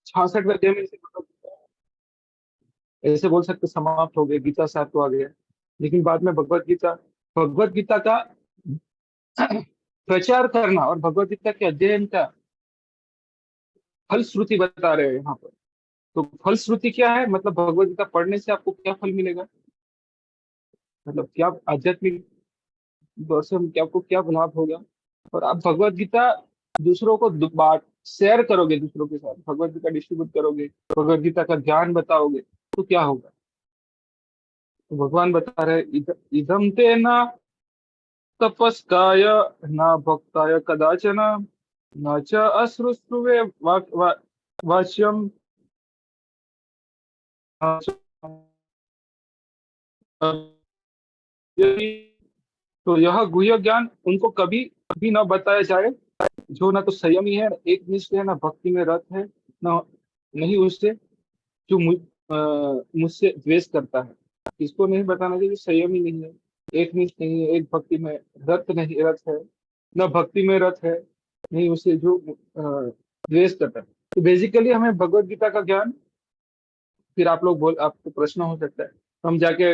66वें अध्याय में ऐसे बोल सकते समाप्त हो गए, गीता सार तो आ गया। लेकिन बाद में भगवत गीता का प्रचार करना और भगवत गीता के अध्ययन का फलश्रुति बता रहे हैं यहाँ पर। तो फलश्रुति क्या है, मतलब भगवत गीता पढ़ने से आपको क्या फल मिलेगा, मतलब क्या आध्यात्मिक दर्शन, क्या आपको क्या लाभ होगा। और आप भगवत गीता दूसरों को बांट शेयर करोगे, दूसरों के साथ भगवत गीता डिस्ट्रीब्यूट करोगे, भगवत गीता का ज्ञान बताओगे, तो क्या होगा। तो भगवान बता रहे इदम ते न तपस्काय न भक्ताय कदाचन न च अश्रुश्रुवे वाच्यम। तो यह गुह्य ज्ञान उनको कभी भी न बताया जाए जो ना तो संयमी है, एक निष्ठ है, ना भक्ति में रत है, ना नहीं उससे जो मुझसे द्वेष करता है। इसको नहीं बताना चाहिए जो संयमी नहीं है, एक निष्ठ नहीं है, एक भक्ति में रत है, न भक्ति में रत है, नहीं उसे जो द्वेष करता है। तो बेसिकली हमें भगवत गीता का ज्ञान, फिर आप लोग बोल, आपको प्रश्न हो सकता है हम जाके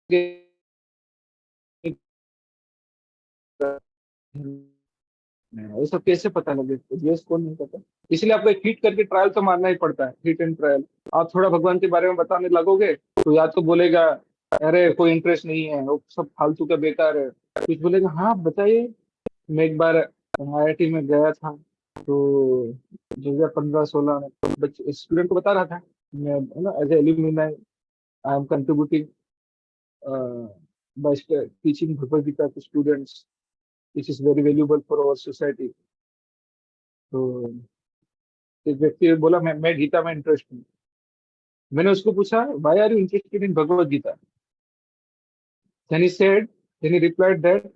ये सब कैसे पता लगे, यूएस कौन नहीं पता। इसलिए आपको एक हिट करके ट्रायल तो मारना ही पड़ता है, हिट एंड ट्रायल। आप थोड़ा भगवान के बारे में बताने लगोगे तो या तो बोलेगा अरे कोई इंटरेस्ट नहीं है, वो सब फालतू का बेकार है, कुछ बोलेगा हाँ बताइए। मैं एक बार आईआईटी में गया था, तो 2015-16 में बच्चे स्टूडेंट को बता रहा था, मैं ना as alumni I am contributing by teaching Bhagavad Gita to students which is very valuable for our society. तो एक व्यक्ति ने बोला मैं गीता में इंटरेस्ट हूँ। मैंने उसको पूछा why are you interested in Bhagavad Gita. then he said then he replied that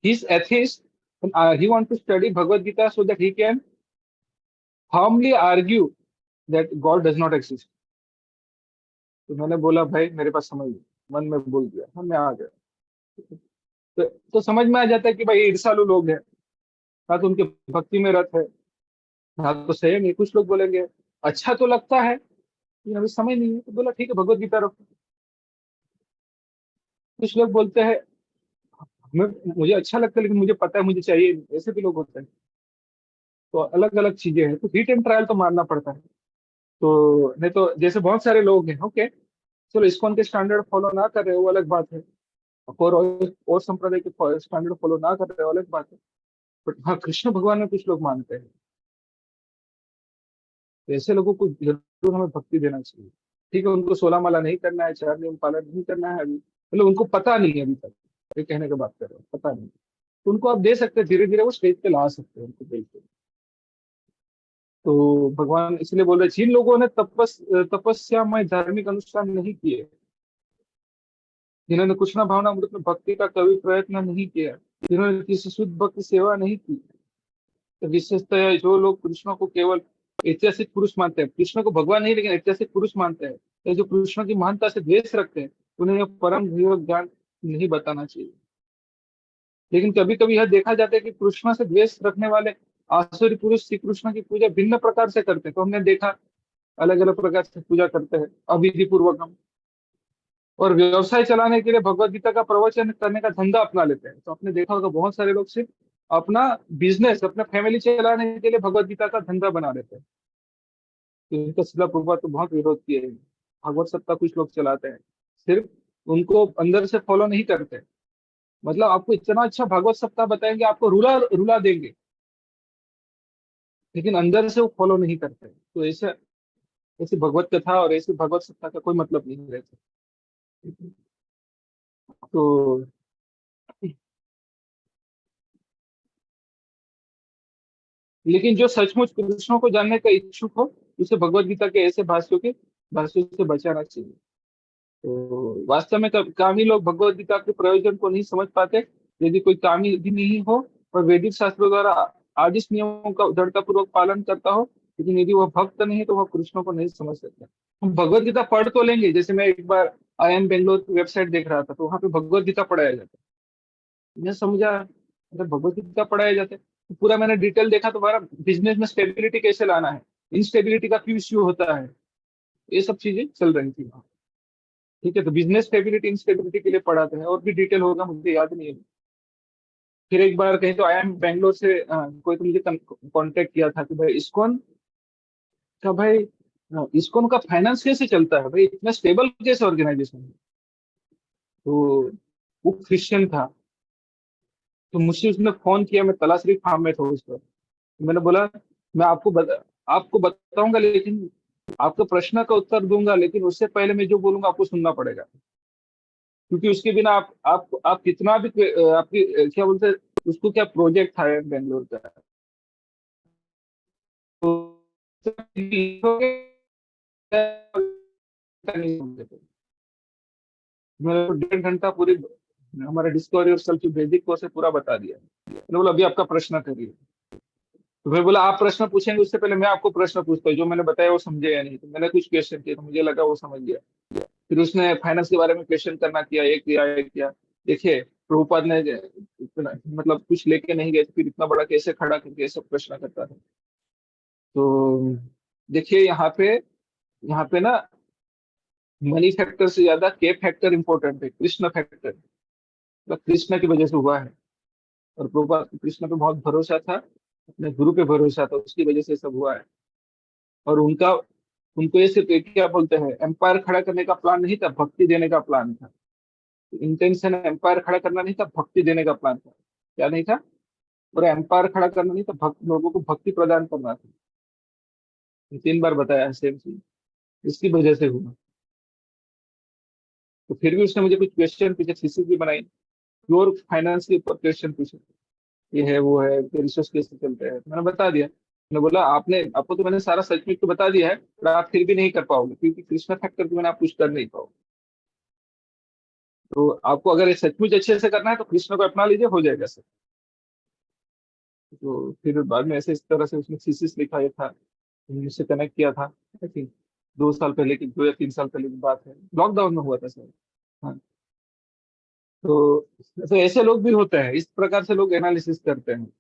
he's atheist and he wants to study bhagavad gita so that he can firmly argue that god does not exist। तो मैंने बोला भाई मेरे पास समझ नहीं, मन में बोल दिया, हाँ मैं आ गया। तो समझ में आ जाता है कि भाई ईर्ष्यालु लोग हैं, ना तो उनके भक्ति में रत है, ना तो सही में। कुछ लोग बोलेंगे अच्छा तो लगता है लेकिन अभी समझ नहीं है, तो बोला ठीक है भगवत गीता रखो। कुछ लोग बोलते हैं मैं मुझे अच्छा लगता है लेकिन मुझे पता है मुझे चाहिए नहीं, ऐसे भी लोग होते हैं। तो अलग अलग चीजें हैं, तो हिट एंड ट्रायल तो मारना पड़ता है। तो नहीं तो जैसे बहुत सारे लोग हैं, ओके चलो इस्कॉन के स्टैंडर्ड फॉलो ना कर रहे हो वो अलग बात है, और संप्रदाय के स्टैंडर्ड फॉलो ना कर रहे हो अलग बात है। बट हाँ कृष्ण भगवान में कुछ लोग मानते हैं, तो ऐसे लोगों को जरूर हमें भक्ति देना चाहिए। ठीक है उनको 16 माला नहीं करना है, 4 नियम पालन नहीं करना है अभी, मतलब उनको पता नहीं है अभी तक, ये कहने की बात कर रहे हो पता नहीं, तो उनको आप दे सकते हैं, धीरे धीरे वो स्टेज पे ला सकते हैं उनको बिल्कुल। तो भगवान इसलिए बोल रहे जिन लोगों ने तपस्या में धार्मिक अनुष्ठान नहीं किए, जिन्होंने कृष्ण भावना अमृत में भक्ति का कभी प्रयत्न नहीं किया, जिन्होंने किसी शुद्ध भक्ति सेवा नहीं की, तो विशेषतः जो लोग कृष्ण को केवल ऐतिहासिक पुरुष मानते हैं, कृष्ण को भगवान नहीं लेकिन ऐतिहासिक पुरुष मानते हैं, या जो कृष्ण की महानता से द्वेष रखते हैं, उन्हें यह परम गहरा ज्ञान नहीं बताना चाहिए। लेकिन कभी कभी यह देखा जाता है कि कृष्ण से द्वेष रखने वाले आसुरी पुरुष श्री कृष्ण की पूजा भिन्न प्रकार से करते हैं। तो हमने देखा अलग अलग प्रकार से पूजा करते हैं अविधि पूर्वक हम, और व्यवसाय चलाने के लिए भगवत गीता का प्रवचन करने का धंधा अपना लेते हैं। तो आपने देखा होगा बहुत सारे लोग सिर्फ अपना बिजनेस, अपना फैमिली चलाने के लिए भगवत गीता का धंधा बना लेते हैं। तो इनका शिला प्रभुपाद तो बहुत विरोध किए हैं। भागवत सप्ताह कुछ लोग चलाते हैं, सिर्फ उनको अंदर से फॉलो नहीं करते। मतलब आपको इतना अच्छा भागवत सप्ताह बताएंगे, आपको रुला रुला देंगे, लेकिन अंदर से वो फॉलो नहीं करते। तो ऐसे ऐसी भगवत कथा और ऐसी भगवत सप्ताह का कोई मतलब नहीं रहता। तो लेकिन जो सचमुच कृष्ण को जानने का इच्छुक हो, उसे भगवत गीता के ऐसे भाष्यों से बचाना चाहिए। तो वास्तव में कामी लोग भगवत गीता के प्रयोजन को नहीं समझ पाते। यदि कोई कामी भी नहीं हो और वैदिक शास्त्रों द्वारा आदिश नियमों का दृढ़तापूर्वक पालन करता हो, लेकिन यदि वह भक्त नहीं है तो वह कृष्ण को नहीं समझ सकता। हम भगवत गीता पढ़ तो लेंगे, जैसे मैं एक बार IIM बेंगलोर की वेबसाइट देख रहा था, तो वहां पे भगवत गीता पढ़ाया जाता है। मैं समझा, मतलब भगवत गीता पढ़ाया जाता है, पूरा मैंने डिटेल देखा तो हमारा बिजनेस में स्टेबिलिटी कैसे लाना है, इंस्टेबिलिटी का क्यों इश्यू होता है, ये सब चीजें चल रही थी वहाँ। ठीक है, तो बिजनेस स्टेबिलिटी इंस्टेबिलिटी के लिए पढ़ाते हैं, और भी डिटेल होगा मुझे याद नहीं है। फिर एक बार कहीं तो आया बैंगलोर से कोई तो मुझे कांटेक्ट किया था कि भाई इस्कॉन का, भाई इस्कॉन का फाइनेंस कैसे चलता है भाई, इतना स्टेबल कैसे ऑर्गेनाइजेशन है। तो वो क्रिश्चियन था, तो मुझसे उसने फोन किया, मैं तलाशरी फार्म में था उस पर। मैंने बोला मैं आपको बताऊंगा, लेकिन आपके प्रश्न का उत्तर दूंगा, लेकिन उससे पहले मैं जो बोलूंगा आपको सुनना पड़ेगा, क्योंकि उसके बिना आप कितना भी आपकी क्या बोलते हैं उसको, क्या प्रोजेक्ट था बेंगलोर का, तो नहीं समझे थे। मैंने तो 1.5 घंटा पूरी हमारे डिस्कवरी और सेल्फ बेसिक कोर्स से पूरा बता दिया। मैंने बोला अभी आपका प्रश्न करिए। तो फिर बोला आप प्रश्न पूछेंगे उससे पहले मैं आपको प्रश्न पूछता हूँ, जो मैंने बताया वो समझे या नहीं। तो मैंने कुछ क्वेश्चन किए तो मुझे लगा वो समझ गया। फिर उसने फाइनेंस के बारे में क्वेश्चन करना किया, एक किया। देखिए प्रभुपाद ने इतना मतलब कुछ लेके नहीं गए, फिर इतना बड़ा कैसे खड़ा करके ये सब प्रश्न करता था। तो देखिए यहाँ पे ना मनी फैक्टर से ज्यादा के फैक्टर इंपॉर्टेंट है, कृष्ण फैक्टर, मतलब कृष्ण की वजह से हुआ है। और प्रभुपाद को कृष्ण पे बहुत भरोसा था, अपने गुरु पे भरोसा था, उसकी वजह से सब हुआ है। और उनको ये सिर्फ एक क्या बोलते हैं, एम्पायर खड़ा करने का प्लान नहीं था, भक्ति देने का प्लान था। इंटेंशन एम्पायर खड़ा करना नहीं था, भक्ति देने का प्लान था। क्या नहीं था? और एम्पायर खड़ा करना नहीं था, लोगों को भक्ति प्रदान करना था। ये 3 बार बताया है सेम चीज, इसकी वजह से हुआ। तो फिर भी उसने मुझे कुछ क्वेश्चन पूछे, थीसिस भी बनाई, प्योर फाइनेंस के ऊपर क्वेश्चन पूछे, ये है वो है, रिसर्च कैसे चलते हैं, मैंने बता दिया। मैंने बोला आपको तो मैंने सारा सच में तो बता दिया है, पर आप फिर भी नहीं कर पाओगे, क्योंकि कृष्णा फैक्टर को मैंने आप कुछ कर नहीं पाओगे। तो आपको अगर ये सचमुच अच्छे से करना है तो कृष्ण को अपना लीजिए, हो जाएगा सर। तो फिर बाद में ऐसे इस तरह से उसने थीसिस लिखा, ये था, मुझसे कनेक्ट किया था। आई थिंक 2 साल पहले की, 2 या 3 साल पहले की बात है, लॉकडाउन में हुआ था सर। हाँ। तो ऐसे लोग भी होते हैं, इस प्रकार से लोग एनालिसिस करते हैं।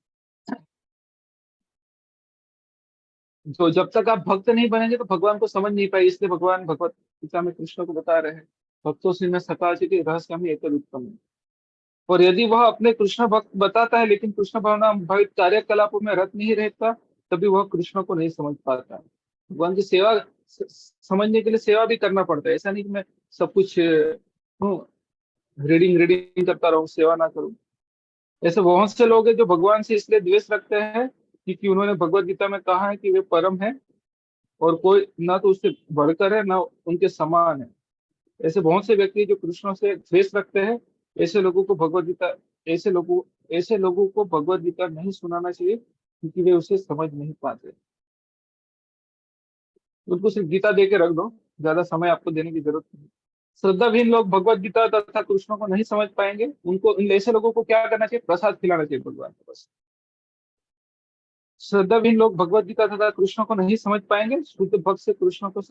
तो जब तक आप भक्त नहीं बनेंगे तो भगवान को समझ नहीं पाए, इसलिए भगवान भगवत गीता में कृष्ण को बता रहे हैं, भक्तों से मैं सका के रहस्य एक उत्तम है। और यदि वह अपने कृष्ण भक्त बताता है, लेकिन कृष्ण भावना भावित कार्यकलापों में रत नहीं रहता, तभी वह कृष्ण को नहीं समझ पाता है। भगवान की सेवा समझने के लिए सेवा भी करना पड़ता है, ऐसा नहीं कि मैं सब कुछ रीडिंग रीडिंग करता रहूं, सेवा ना करूं। ऐसे बहुत से लोग हैं जो भगवान से इसलिए द्वेष रखते हैं क्योंकि उन्होंने भगवत गीता में कहा है कि वे परम है, और कोई ना तो उससे बढ़कर है ना उनके समान है। ऐसे बहुत से व्यक्ति जो कृष्ण से द्वेष रखते हैं, ऐसे लोगों को भगवत गीता ऐसे लोगों को भगवत गीता नहीं सुनाना चाहिए, क्योंकि वे उसे समझ नहीं पाते। उनको सिर्फ गीता दे के रख दो, ज्यादा समय आपको देने की जरूरत नहीं। श्रद्धाहीन लोग भगवत गीता तथा कृष्ण को नहीं समझ पाएंगे, उनको इन ऐसे लोगों को क्या करना चाहिए, प्रसाद खिलाना चाहिए भगवान को बस। श्रद्धाहीन लोग भगवत गीता तथा कृष्ण को नहीं समझ पाएंगे, शुद्ध भक्त से कृष्ण को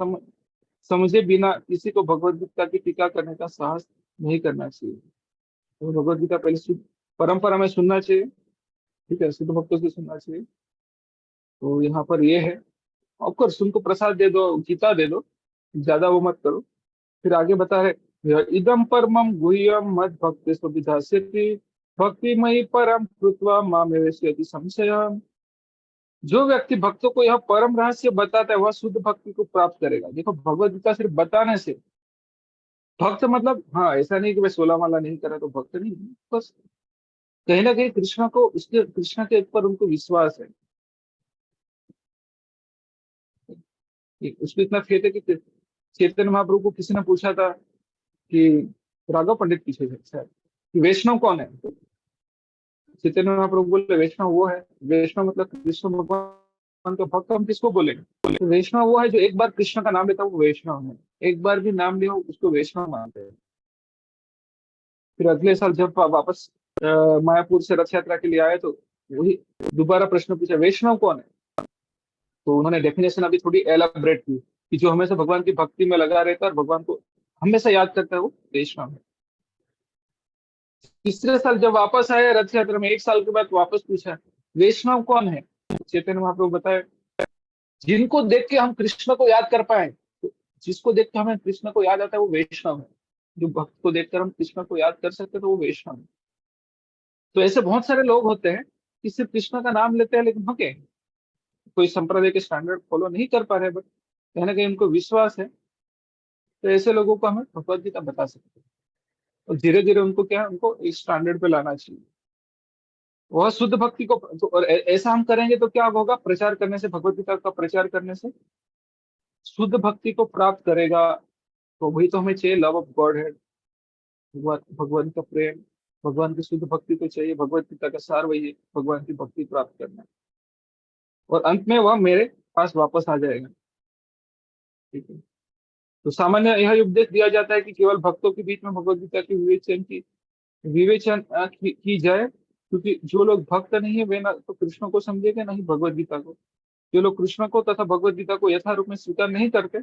समझे बिना किसी को भगवत गीता की टीका करने का साहस नहीं करना चाहिए। तो भगवत गीता पहले परंपरा में सुनना चाहिए, ठीक है, शुद्ध भक्तों से सुनना चाहिए। तो यहाँ पर ये है, ऑफकोर्स उनको प्रसाद दे दो, गीता दे दो, ज्यादा वो मत करो। फिर आगे बता रहे, इदम परमम गुह्यम मद भक्ति सुविधास्यति भक्तिमयी परम कृत्वा मामेवस्यति संशयम्। जो व्यक्ति भक्तों को यह परम रहस्य बताता है वह शुद्ध भक्ति को प्राप्त करेगा। देखो भगवत गीता सिर्फ बताने से भक्त मतलब, हाँ ऐसा नहीं कि मैं 16 माला नहीं करा तो भक्त नहीं, बस कहीं ना कहीं कृष्ण को उसके कृष्ण के ऊपर उनको विश्वास है कि उसको इतना फेथ है कि चैतन्य महाप्रभु को किसी ने पूछा था कि राघव पंडित पीछे है शायद, कि वैष्णव कौन है, तो चैतन्य महाप्रभु बोले वैष्णव वो है, वैष्णव मतलब कृष्ण भगवान का भक्त हम किसको बोलेंगे, तो वैष्णव वो है जो एक बार कृष्ण का नाम लेता है वो वैष्णव है, एक बार भी नाम लिया उसको वैष्णव मानते हैं। फिर अगले साल जब वापस मायापुर से रथ यात्रा के लिए आए तो वही दोबारा प्रश्न पूछा वैष्णव कौन है। तो उन्होंने डेफिनेशन अभी थोड़ी एलाबरेट की कि जो हमेशा भगवान की भक्ति में लगा रहता है और भगवान को हमेशा याद करता है वो वैष्णव है। तीसरे साल जब वापस आए रथ यात्रा में, 1 साल के बाद वापस पूछा वैष्णव कौन है? चैतन्य महाप्रभु बताए, जिनको देख के हम कृष्ण को याद कर पाए। तो जिसको देख के हमें कृष्ण को याद आता है वो वैष्णव है। जो भक्त को देखकर हम कृष्ण को याद कर सकते हैं तो वो वैष्णव है। तो ऐसे बहुत सारे लोग होते हैं कि सिर्फ कृष्ण का नाम लेते हैं, लेकिन ओके, कोई संप्रदाय के स्टैंडर्ड फॉलो नहीं कर पा रहे, बट कहीं ना कहीं उनको विश्वास है। तो ऐसे लोगों को हमें भगवत गीता बता सकते हैं, और धीरे धीरे उनको क्या है, उनको एक स्टैंडर्ड पे लाना चाहिए। वह शुद्ध भक्ति को और ऐसा हम करेंगे तो क्या होगा, प्रचार करने से, भगवत गीता का प्रचार करने से शुद्ध भक्ति को प्राप्त करेगा। तो वही तो हमें चाहिए, लव ऑफ गॉड है, भगवान भगवान का प्रेम, भगवान की शुद्ध भक्ति को चाहिए। भगवत गीता का सार वही है, भगवान की भक्ति प्राप्त करना, और अंत में वह मेरे पास वापस आ जाएगा। ठीक है। तो सामान्य यह उपदेश दिया जाता है कि केवल भक्तों के बीच में भगवत गीता की विवेचन की जाए, क्योंकि जो लोग भक्त नहीं है वे ना तो कृष्ण को समझेंगे, ना ही भगवत गीता को। जो लोग कृष्ण को तथा भगवत गीता को यथारूप में स्वीकार नहीं करते,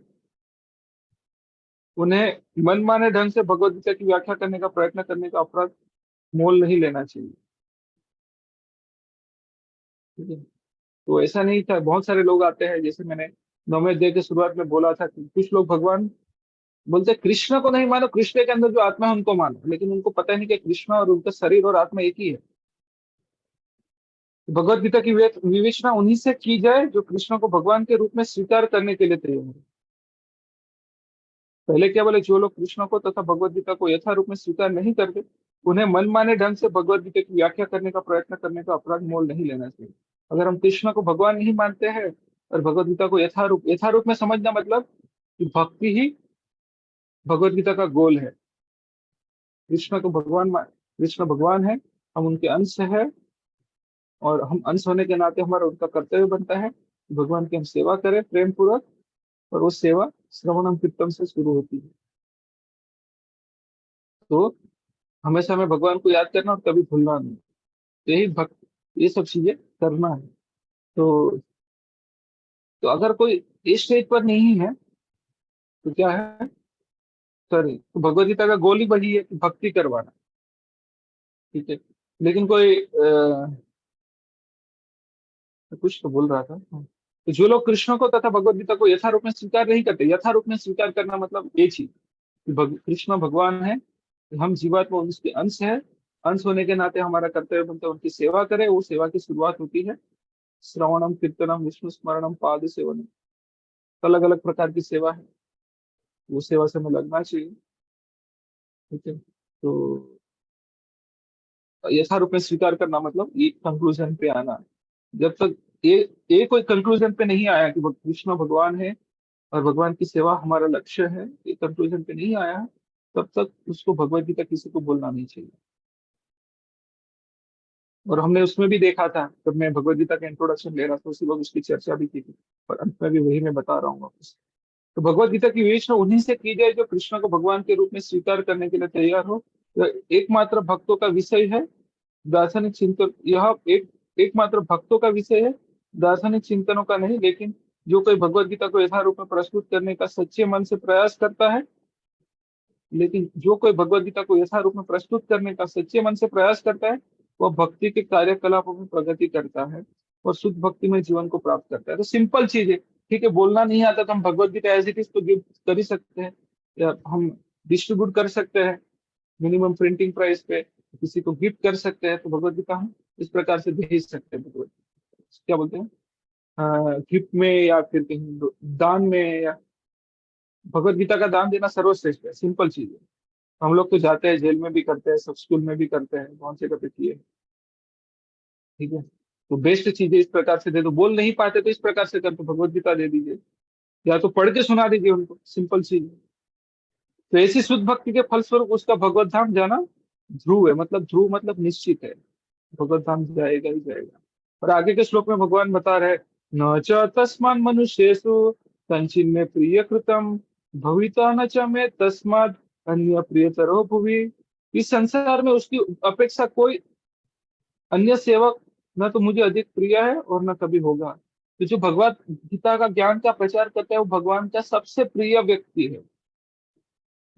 उन्हें मनमाने ढंग से भगवत गीता की व्याख्या करने का प्रयत्न करने का अपराध मोल नहीं लेना चाहिए। ठीक है। तो ऐसा नहीं था, बहुत सारे लोग आते हैं, जैसे मैंने नौवें अध्याय के शुरुआत में बोला था कि कुछ लोग भगवान बोलते हैं, कृष्ण को नहीं मानो, कृष्ण के अंदर जो आत्मा है उनको मानो, लेकिन उनको पता ही नहीं कि कृष्ण और उनका शरीर और आत्मा एक ही है। भगवत गीता की विवेचना उन्हीं से की जाए जो कृष्ण को भगवान के रूप में स्वीकार करने के लिए तैयार है। पहले क्या बोले, जो लोग कृष्ण को तथा भगवत गीता को यथारूप में स्वीकार नहीं करते, उन्हें मनमाने ढंग से भगवत गीता की व्याख्या करने का प्रयत्न करने का अपराध मोल नहीं लेना चाहिए। अगर हम कृष्ण को भगवान नहीं मानते हैं और भगवत गीता को यथारूप यथारूप में समझना मतलब कि भक्ति ही भगवत गीता का गोल है। कृष्ण को कृष्ण भगवान है, हम उनके अंश है, और हम अंश होने के नाते हमारा उनका कर्तव्य बनता है कि भगवान की हम सेवा करें प्रेम पूर्वक। और वो सेवा श्रवणम कीर्तन से शुरू होती है। तो हमेशा हमें भगवान को याद करना और कभी भूलना नहीं। यही भक्त, ये सब चीजें करना है। तो तो अगर कोई इस स्टेज पर नहीं है तो क्या है, सॉरी, तो भगवत गीता का गोल ही वही है कि भक्ति करवाना। ठीक है। लेकिन कोई कुछ तो बोल रहा था। तो जो लोग कृष्ण को तथा भगवत गीता को यथारूप में स्वीकार नहीं करते, यथारूप में स्वीकार करना मतलब ये चीज कि कृष्ण भगवान है, हम जीवात्मा उसके अंश है, अंश होने के नाते हमारा कर्तव्य बनता है उनकी सेवा करें। वो सेवा की शुरुआत होती है श्रवणम कीर्तनम विष्णु स्मरणम पाद सेवनम। अलग अलग प्रकार की सेवा है, वो सेवा से हमें लगना चाहिए। ठीक है। तो यथारूप में स्वीकार करना मतलब ये कंक्लूजन पे आना। जब तक ये कोई कंक्लूजन पे नहीं आया कि कृष्ण भगवान है और भगवान की सेवा हमारा लक्ष्य है, ये कंक्लूजन पे नहीं आया, तब तक उसको भगवत गीता किसी को बोलना नहीं चाहिए। और हमने उसमें भी देखा था, जब मैं भगवत गीता का इंट्रोडक्शन ले रहा था उसी वक्त उसकी चर्चा भी की थी, और अंत में भी वही मैं बता रहा हूँ वापस। तो भगवत गीता की विवेचना उन्हीं से की जाए जो कृष्ण को भगवान के रूप में स्वीकार करने के लिए तैयार हो। यह एकमात्र भक्तों का विषय है, दार्शनिक चिंतन, यह एकमात्र भक्तों का विषय है, दार्शनिक चिंतनों का नहीं। लेकिन जो कोई भगवत गीता को यथारूप में प्रस्तुत करने का सच्चे मन से प्रयास करता है, लेकिन जो कोई भगवत गीता को यथारूप में प्रस्तुत करने का सच्चे मन से प्रयास करता है, वह भक्ति के कार्यकलापों में प्रगति करता है और शुद्ध भक्ति में जीवन को प्राप्त करता है। तो सिंपल चीज है। ठीक है, बोलना नहीं आता तो हम Bhagavad Gita as it is तो गिफ्ट कर ही सकते हैं, या हम डिस्ट्रीब्यूट कर सकते हैं मिनिमम प्रिंटिंग प्राइस पे, किसी को गिफ्ट कर सकते हैं। तो भगवत गीता हम इस प्रकार से भेज सकते हैं। भगवत क्या बोलते हैं, गिफ्ट में या फिर कहीं दान में, या भगवत गीता का दान देना सर्वश्रेष्ठ है। सिंपल चीज है। हम लोग तो जाते हैं, जेल में भी करते हैं, सब स्कूल में भी करते हैं, बहुत से करते किए। ठीक है। तो बेस्ट चीजें इस प्रकार से दे दो, बोल नहीं पाते तो इस प्रकार से कर दो, भगवत गीता दे दीजिए, या तो पढ़ के सुना दीजिए उनको, सिंपल चीज है। तो ऐसी शुद्ध भक्ति के फलस्वरूप उसका भगवत धाम जाना ध्रुव है, मतलब ध्रुव मतलब निश्चित है, भगवत धाम जाएगा ही जाएगा। और आगे के श्लोक में भगवान बता रहे, न च तस्मान् मनुष्येषु कंचिन प्रिय कृतम भविता न च मे तस्माद् अन्य प्रियतरो भुवि। इस संसार में उसकी अपेक्षा कोई अन्य सेवक न तो मुझे अधिक प्रिय है और न कभी होगा। तो जो भगवत गीता का ज्ञान का प्रचार करता है वो भगवान का सबसे प्रिय व्यक्ति है,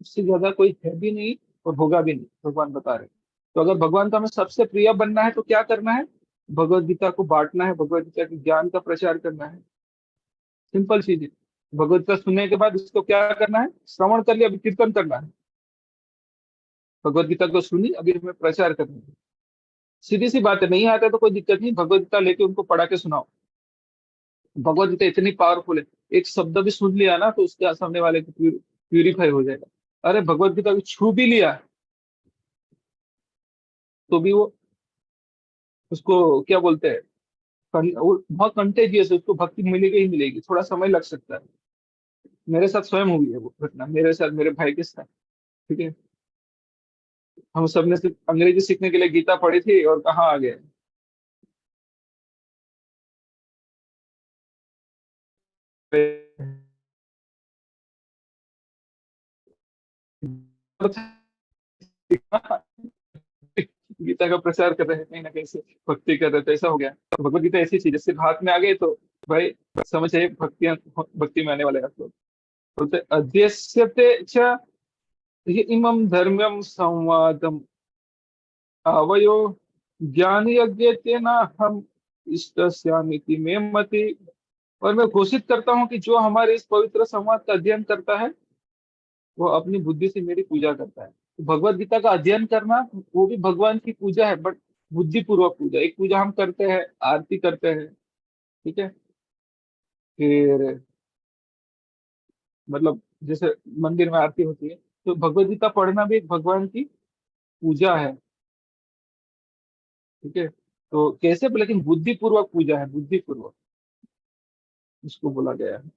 उससे ज्यादा कोई है भी नहीं और होगा भी नहीं, भगवान बता रहे। तो अगर भगवान का हमें सबसे प्रिय बनना है तो क्या करना है, भगवत गीता को बांटना है, भगवत गीता के ज्ञान का प्रचार करना है। सिंपल चीज है। भगवत गीता सुनने के बाद उसको क्या करना है, श्रवण कर लिया, अभी कीर्तन करना है। भगवत गीता को सुनी, अभी हमें प्रचार करना है। सीधी सी बात है, नहीं आता तो कोई दिक्कत नहीं, भगवत गीता लेके उनको पढ़ा के सुनाओ। भगवत गीता इतनी पावरफुल है, एक शब्द भी सुन लिया ना तो उसके सामने वाले को प्यूरिफाई हो जाएगा। अरे भगवत गीता को छू भी लिया तो भी वो, उसको क्या बोलते हैं, वो बहुत कंटेजियस है, उसको भक्ति मिलेगी ही मिलेगी, थोड़ा समय लग सकता है। मेरे साथ स्वयं हुई है वो घटना, मेरे साथ, मेरे भाई के साथ। ठीक है, हम सबने सिर्फ अंग्रेजी सीखने के लिए गीता पढ़ी थी और कहाँ आ गए। गीता का प्रचार कर रहे हैं, कहीं ना कहीं से भक्ति कर रहे थे, ऐसा हो गया। तो भगवत गीता ऐसी चीज है, सिर्फ हाथ में आ गए तो भाई समझ आइए, भक्ति में आने वाले आप लोग। बोलते अध्यस्यते च ये इमं धर्म्यम संवादम आवयो ज्ञान यज्ञ न हम इष्टस्यामिति में मति। और मैं घोषित करता हूँ कि जो हमारे इस पवित्र संवाद का अध्ययन करता है वो अपनी बुद्धि से मेरी पूजा करता है। तो भगवत गीता का अध्ययन करना वो भी भगवान की पूजा है, बट बुद्धि पूर्वक पूजा। एक पूजा हम करते हैं, आरती करते हैं, ठीक है, फिर मतलब जैसे मंदिर में आरती होती है, तो भगवत गीता पढ़ना भी एक भगवान की पूजा है। ठीक है, तो कैसे, लेकिन बुद्धि पूर्वक पूजा है, बुद्धि पूर्वक इसको बोला गया है।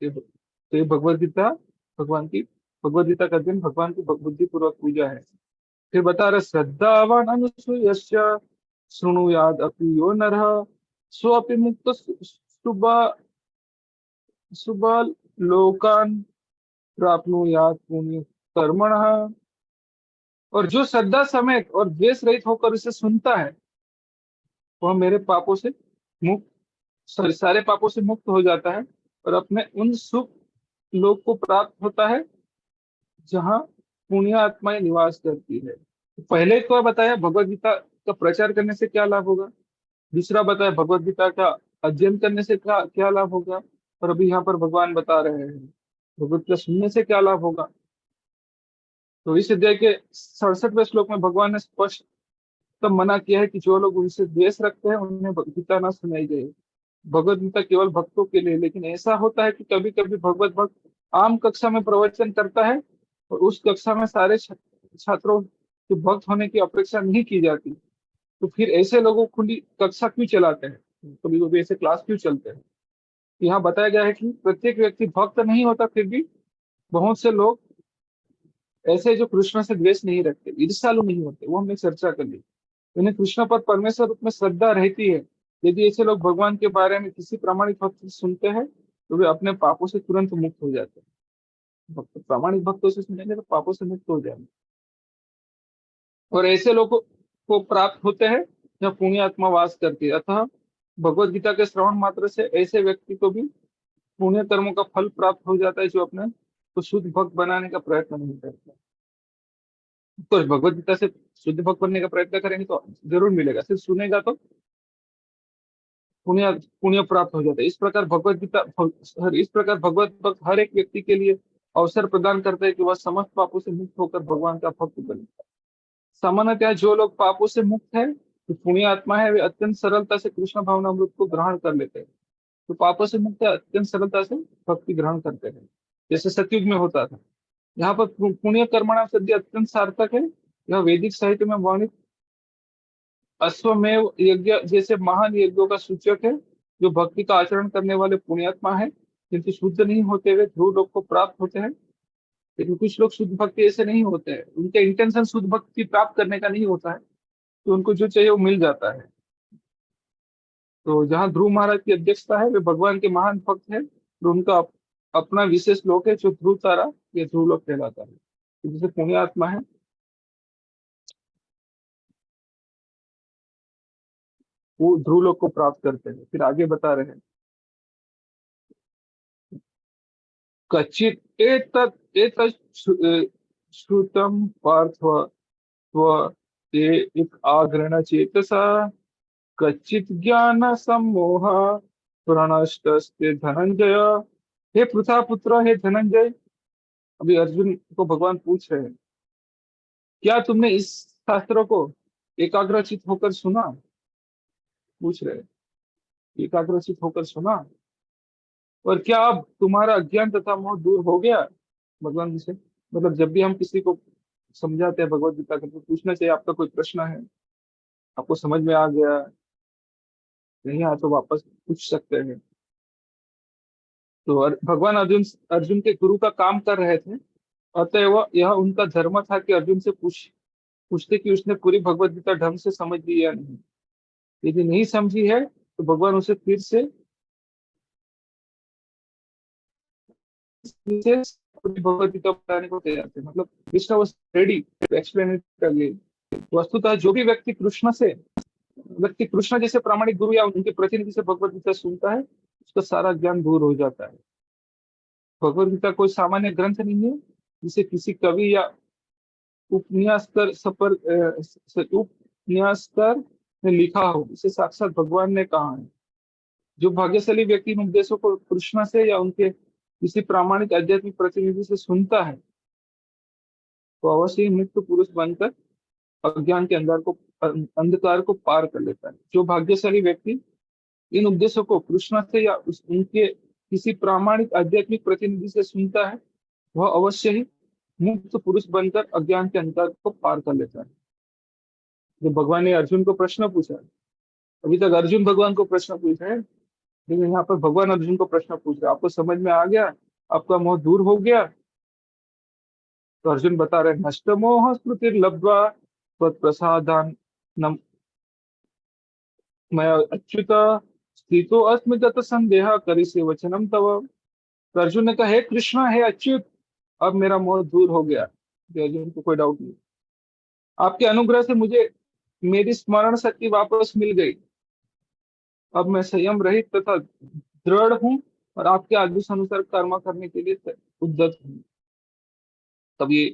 तो ये भगवत गीता भगवान की, भगवत गीता का अध्ययन भगवान की बुद्धि पूर्वक पूजा है। फिर बता रहे श्रद्धावान अनुसूयश्च शृणुयाद अपि यो नरः सोऽपि मुक्त शुभ लोकान प्राप्नुयात् पुण्य कर्मणः। और जो श्रद्धा समेत और द्वेष रहित होकर इसे सुनता है वह मेरे पापों से मुक्त, सॉरी सारे पापों से मुक्त हो जाता है और अपने उन सुख लोक को प्राप्त होता है जहाँ पुण्य आत्माएं निवास करती है। पहले तो बताया भगवत गीता का प्रचार करने से क्या लाभ होगा, दूसरा बताया भगवत गीता का अध्ययन करने से क्या क्या लाभ होगा, और अभी यहाँ पर भगवान बता रहे हैं भगवत गीता सुनने से क्या लाभ होगा। तो इस अध्याय के 67वें श्लोक में भगवान ने स्पष्ट तब मना किया है कि जो लोग उनसे द्वेष रखते हैं उन्हें गीता ना सुनाई जाए। भगवत गीता केवल भक्तों के लिए, लेकिन ऐसा होता है कि कभी कभी भगवत भक्त आम कक्षा में प्रवचन करता है और उस कक्षा में सारे छात्रों के भक्त होने की अपेक्षा नहीं की जाती। तो फिर ऐसे लोगों को खुली कक्षा क्यों चलाते हैं, कभी कभी ऐसे क्लास क्यों चलते हैं। यहाँ बताया गया है कि प्रत्येक व्यक्ति भक्त नहीं होता, फिर भी बहुत से लोग ऐसे जो कृष्ण से द्वेष नहीं रखते, ईर्ष्यालु नहीं होते, वो हमने चर्चा कर ली। उन्हें कृष्ण पर परमेश्वर रूप में श्रद्धा रहती है। यदि ऐसे लोग भगवान के बारे में किसी प्रामाणिक भक्त से सुनते हैं तो वे अपने पापों से तुरंत मुक्त हो जाते हैं। प्रामाणिक भक्तों से सुनेंगे तो पापों से मुक्त हो जाएंगे। और ऐसे लोगों को प्राप्त होते हैं जहाँ पुण्य आत्मा वास करती है। अतः भगवत गीता के श्रवण मात्र से ऐसे व्यक्ति को भी पुण्य कर्मों का फल प्राप्त हो जाता है जो अपने को शुद्ध भक्त बनाने का प्रयत्न नहीं करते। तो भगवत गीता से शुद्ध भक्त बनने का प्रयत्न करेंगे तो जरूर मिलेगा, सिर्फ सुनेगा तो पुण्य पुण्य प्राप्त हो जाता है। इस प्रकार भगवत भक्त हर एक व्यक्ति के लिए अवसर प्रदान करता है कि वह समस्त पापों से मुक्त होकर भगवान का भक्त बने। सामान्यतः जो लोग पापों से मुक्त है, जो पुण्य आत्मा है, वे अत्यंत सरलता से कृष्ण भावनामृत को ग्रहण कर लेते हैं। तो पापों से मुक्त है, अत्यंत सरलता से भक्ति ग्रहण करते हैं, जैसे सतयुग में होता था। यहाँ पर पुण्य कर्मणा शब्द अत्यंत सार्थक है। यह वैदिक साहित्य में वर्णित अश्वमेव यज्ञ जैसे महान यज्ञों का सूचक है। जो भक्ति का आचरण करने वाले पुण्यात्मा है किंतु शुद्ध नहीं होते हुए ध्रुव लोक को प्राप्त होते हैं। लेकिन कुछ लोग शुद्ध भक्ति ऐसे नहीं होते हैं, उनका इंटेंशन शुद्ध भक्ति प्राप्त करने का नहीं होता है, तो उनको जो चाहिए वो मिल जाता है। तो जहाँ ध्रुव महाराज की अध्यक्षता है वे भगवान के महान भक्त हैं, तो उनका अपना विशेष लोक है जो ध्रुव तारा या ध्रुव लोक कहलाता है। तो जैसे पुण्यात्मा है वो ध्रुव लोक को प्राप्त करते हैं। फिर आगे बता रहे हैं कच्चित् श्रुतं पार्थ त्व ते इत आग्रहण चेतसा कच्चित ज्ञान सम्मोह प्रणष्टस्ते धनंजय। हे पृथा पुत्र, हे धनंजय, अभी अर्जुन को भगवान पूछ रहे हैं, क्या तुमने इस शास्त्र को एकाग्रचित होकर सुना? पूछ रहे हैं, एकाग्रचित होकर सुना, और क्या अब तुम्हारा अज्ञान तथा मोह दूर हो गया? भगवान से मतलब जब भी हम किसी को समझाते हैं भगवत गीता को, तो पूछना चाहिए आपका कोई प्रश्न है, आपको समझ में आ गया, नहीं आया तो वापस पूछ सकते हैं। तो भगवान अर्जुन अर्जुन के गुरु का काम कर रहे थे, अतएव यह उनका धर्म था कि अर्जुन से पूछते कि उसने पूरी भगवत गीता ढंग से समझ ली या नहीं। यदि नहीं समझी है तो भगवान उसे फिर से पूरी भगवत गीता बताने को तैयार थे। मतलब Krishna was ready to explain it again. वस्तुतः जो भी व्यक्ति कृष्ण जैसे प्रामाणिक गुरु या उनके प्रतिनिधि से भगवत गीता सुनता है, उसका सारा ज्ञान दूर हो जाता है। भगवत गीता कोई सामान्य ग्रंथ नहीं है जिसे किसी कवि या उपन्यासकार ने लिखा हो। इसे साक्षात भगवान ने कहा है। जो भाग्यशाली व्यक्ति इन उपदेशों को कृष्ण से या उनके किसी प्रामाणिक आध्यात्मिक प्रतिनिधि से सुनता है, तो अवश्य ही मुक्त पुरुष बनकर अज्ञान के अंधकार को पार कर लेता है। जो भाग्यशाली व्यक्ति इन उपदेशों को कृष्ण से या उनके किसी प्रामाणिक आध्यात्मिक प्रतिनिधि से सुनता है, वह अवश्य ही मुक्त पुरुष बनकर अज्ञान के अंधकार को पार कर लेता है। जो भगवान ने अर्जुन को प्रश्न पूछा, अभी तक अर्जुन भगवान को प्रश्न पूछ रहे हैं, लेकिन यहाँ पर भगवान अर्जुन को प्रश्न पूछ रहे हैं, आपको समझ में आ गया, आपका मोह दूर हो गया? तो अर्जुन बता रहे, नष्ट मोह स्मृति लब्ध्वा त्वत्प्रसादान मैं अच्युत स्थितो अस्मि गत संदेह करिष्ये वचनम तव। तो अर्जुन ने कहा, हे कृष्ण, हे अच्युत, अब मेरा मोह दूर हो गया। तो अर्जुन को कोई डाउट नहीं, आपके अनुग्रह से मुझे मेरी स्मरण शक्ति वापस मिल गई। अब मैं संयम रहित तथा दृढ़ हूँ और आपके आदेश अनुसार कर्म करने के लिए उद्यत हूँ। तब ये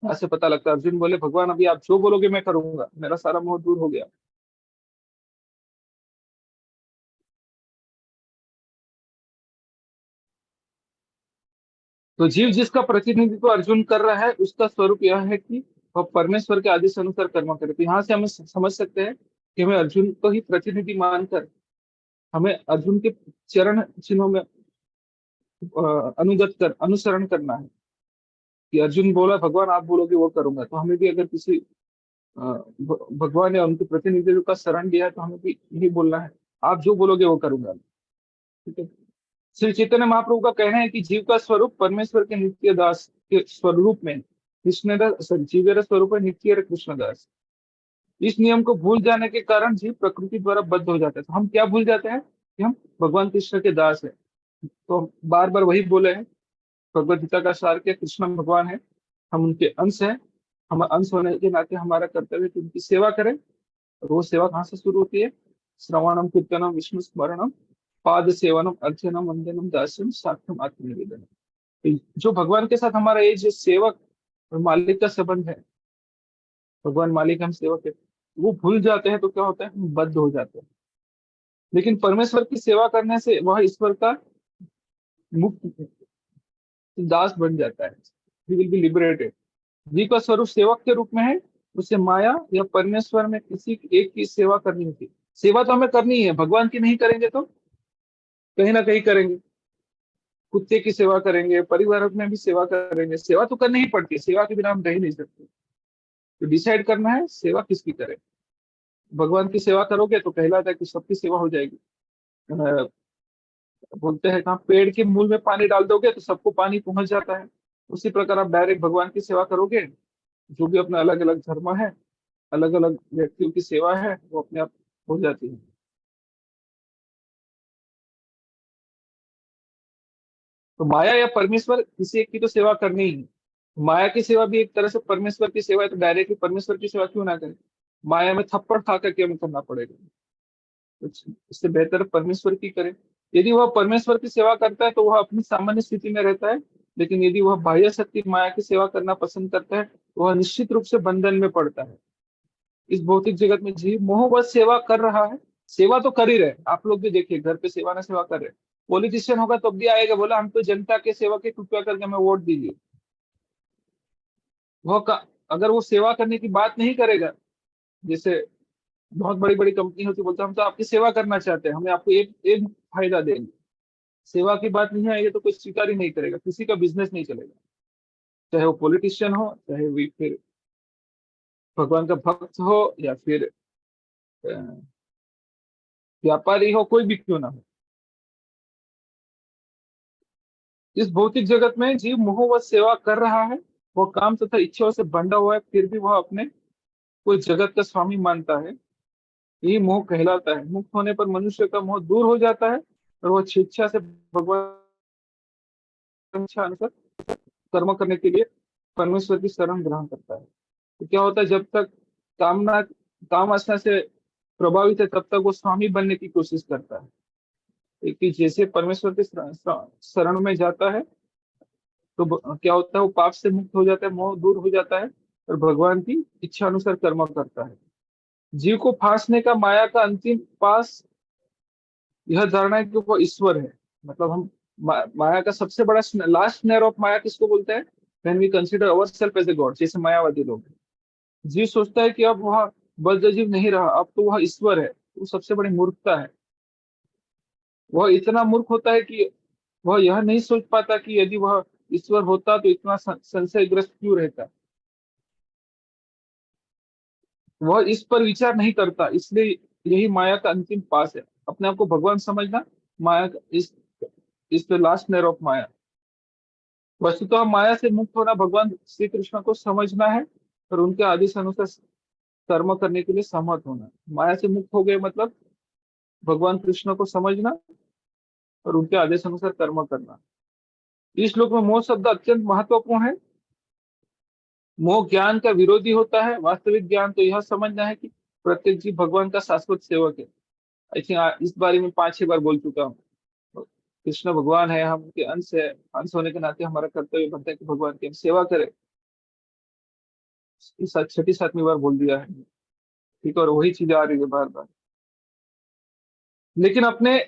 यहाँ से पता लगता है, अर्जुन बोले, भगवान अभी आप जो बोलोगे मैं करूंगा, मेरा सारा मोह दूर हो गया। तो जीव जिसका प्रतिनिधित्व अर्जुन कर रहा है, उसका स्वरूप यह है कि वह परमेश्वर के आदेश अनुसार कर्म करे। तो यहाँ से हमें समझ सकते हैं कि हमें अर्जुन को ही प्रतिनिधि मानकर हमें अर्जुन के चरण चिन्हों में अनुसरण करना है। कि अर्जुन बोला, भगवान आप बोलोगे वो करूंगा, तो हमें भी अगर किसी भगवान या उनके प्रतिनिधित्व का शरण लिया है, तो हमें भी यही बोलना है, आप जो बोलोगे वो करूंगा। ठीक है। श्री चैतन्य महाप्रभु का कहना है कि जीव का स्वरूप परमेश्वर के नित्य दास के स्वरूप में कृष्णदास, जीवेर स्वरूप है नित्य कृष्णदास। इस नियम को भूल जाने के कारण जीव प्रकृति द्वारा बद्ध हो जाता है। तो हम क्या भूल जाते हैं कि हम भगवान कृष्ण के दास है। तो बार बार वही बोले हैं, भगवत गीता का सार क्या, कृष्ण भगवान है, हम उनके अंश हैं। हम अंश होने के नाते हमारा कर्तव्य है कि उनकी सेवा करें। और वो सेवा कहाँ से शुरू होती है? श्रवणम कीर्तनम विष्णु स्मरणम पाद सेवनम अर्चनम वंदनम दास्यम साक्ष्यम आत्मनिवेदनम। तो जो भगवान के साथ हमारा ये जो सेवक और मालिक का संबंध है, भगवान मालिक हम सेवक है, वो भूल जाते हैं तो क्या होता है, हम बद्ध हो जाते हैं। लेकिन परमेश्वर की सेवा करने से वह ईश्वर का मुक्त दास बन जाता है। He will be liberated. जी का स्वरूप सेवक के रूप में है, उसे माया या परमेश्वर में किसी एक की सेवा करनी होती। सेवा तो हमें करनी है, भगवान की नहीं करेंगे तो कहीं ना कहीं करेंगे, कुत्ते की सेवा करेंगे, परिवार में भी सेवा करेंगे। सेवा तो करनी ही पड़ती है, सेवा के बिना हम रह ही नहीं सकते। तो डिसाइड करना है सेवा किसकी करें। भगवान की सेवा करोगे तो कहलाता है कि सबकी सेवा हो जाएगी। बोलते हैं कहाँ, पेड़ के मूल में पानी डाल दोगे तो सबको पानी पहुंच जाता है। उसी प्रकार आप डायरेक्ट भगवान की सेवा करोगे, जो भी अपना अलग अलग धर्म है, अलग अलग व्यक्तियों की सेवा है, वो अपने आप हो जाती है। तो माया या परमेश्वर, किसी एक की तो सेवा करनी ही है। माया की सेवा भी एक तरह से परमेश्वर की सेवा है, तो डायरेक्टली परमेश्वर की सेवा क्यों ना करें? माया में थप्पड़ खा करके हमें करना पड़ेगा, तो इससे बेहतर परमेश्वर की करें। यदि वह परमेश्वर की सेवा करता है तो वह अपनी सामान्य स्थिति में रहता है। लेकिन यदि वह बाह्य शक्ति माया की सेवा करना पसंद करता है, तो वह निश्चित रूप से बंधन में पड़ता है। इस भौतिक जगत में जीव मोहवश सेवा कर रहा है, सेवा तो कर ही रहे, आप लोग भी देखिए घर पे सेवा ना सेवा कर रहे। पॉलिटिशियन होगा तब भी आएगा, बोला हम तो जनता के सेवा के, कृपया करके हमें वोट दीजिए। अगर वो सेवा करने की बात नहीं करेगा, जैसे बहुत बड़ी बड़ी कंपनी होती, बोलते हैं हम तो आपकी सेवा करना चाहते हैं, हमें आपको एक एक फायदा देंगे, सेवा की बात नहीं आएगी तो कोई स्वीकार ही नहीं करेगा, किसी का बिजनेस नहीं चलेगा, चाहे वो पॉलिटिशियन हो, चाहे वो फिर भगवान का भक्त हो, या फिर अ, व्यापारी हो, कोई भी क्यों ना हो। इस भौतिक जगत में जीव मोह व सेवा कर रहा है, वो काम तथा इच्छाओं से बंधा हुआ है, फिर भी वह अपने कोई जगत का स्वामी मानता है। यही मोह कहलाता है। मुक्त होने पर मनुष्य का मोह दूर हो जाता है और वह स्वेच्छा से भगवान की इच्छा अनुसार कर्म करने के लिए परमेश्वर की शरण ग्रहण करता है। तो क्या होता है, जब तक कामना काम वासना से प्रभावित है तब तक वो स्वामी बनने की कोशिश करता है। कि जैसे परमेश्वर के शरण में जाता है तो क्या होता है, वो पाप से मुक्त हो जाता है, मोह दूर हो जाता है और भगवान की इच्छा अनुसार कर्म करता है। जीव को फांसने का माया का अंतिम पास यह धारणा है कि वो ईश्वर है। मतलब हम माया का सबसे बड़ा लास्ट स्नेयर ऑफ माया किसको बोलते हैं, when we consider our self as a god, जैसे मायावादी लोग हैं। जीव सोचता है कि अब वह बद्ध जीव नहीं रहा, अब तो वह ईश्वर है। वो सबसे बड़ी मूर्खता है। वह इतना मूर्ख होता है कि वह यह नहीं सोच पाता कि यदि वह ईश्वर होता तो इतना संशयग्रस्त क्यों रहता। वह इस पर विचार नहीं करता, इसलिए यही माया का अंतिम पास है, अपने आप को भगवान समझना। माया का इस द लास्ट लेयर ऑफ माया। वस्तुतः माया से मुक्त होना भगवान श्री कृष्ण को समझना है और उनके आदेश अनुसार कर्म करने के लिए सहमत होना। माया से मुक्त हो गए मतलब भगवान कृष्ण को समझना और उनके आदेश अनुसार कर्म करना। इस श्लोक में मोह शब्द अत्यंत महत्वपूर्ण है। मोह ज्ञान का विरोधी होता है। वास्तविक ज्ञान तो यह समझना है कि प्रत्येक जीव भगवान का शाश्वत सेवक है। आई थिंक इस बारे में 5-6 बार बोल चुका हूँ। कृष्ण भगवान है, हम उनके अंश है, अंश होने के नाते हमारा कर्तव्य बनता है कि भगवान की हम सेवा करें। इस 6-7वीं बार बोल दिया है, ठीक है, और वही चीज आ रही है बार बार। लेकिन अपने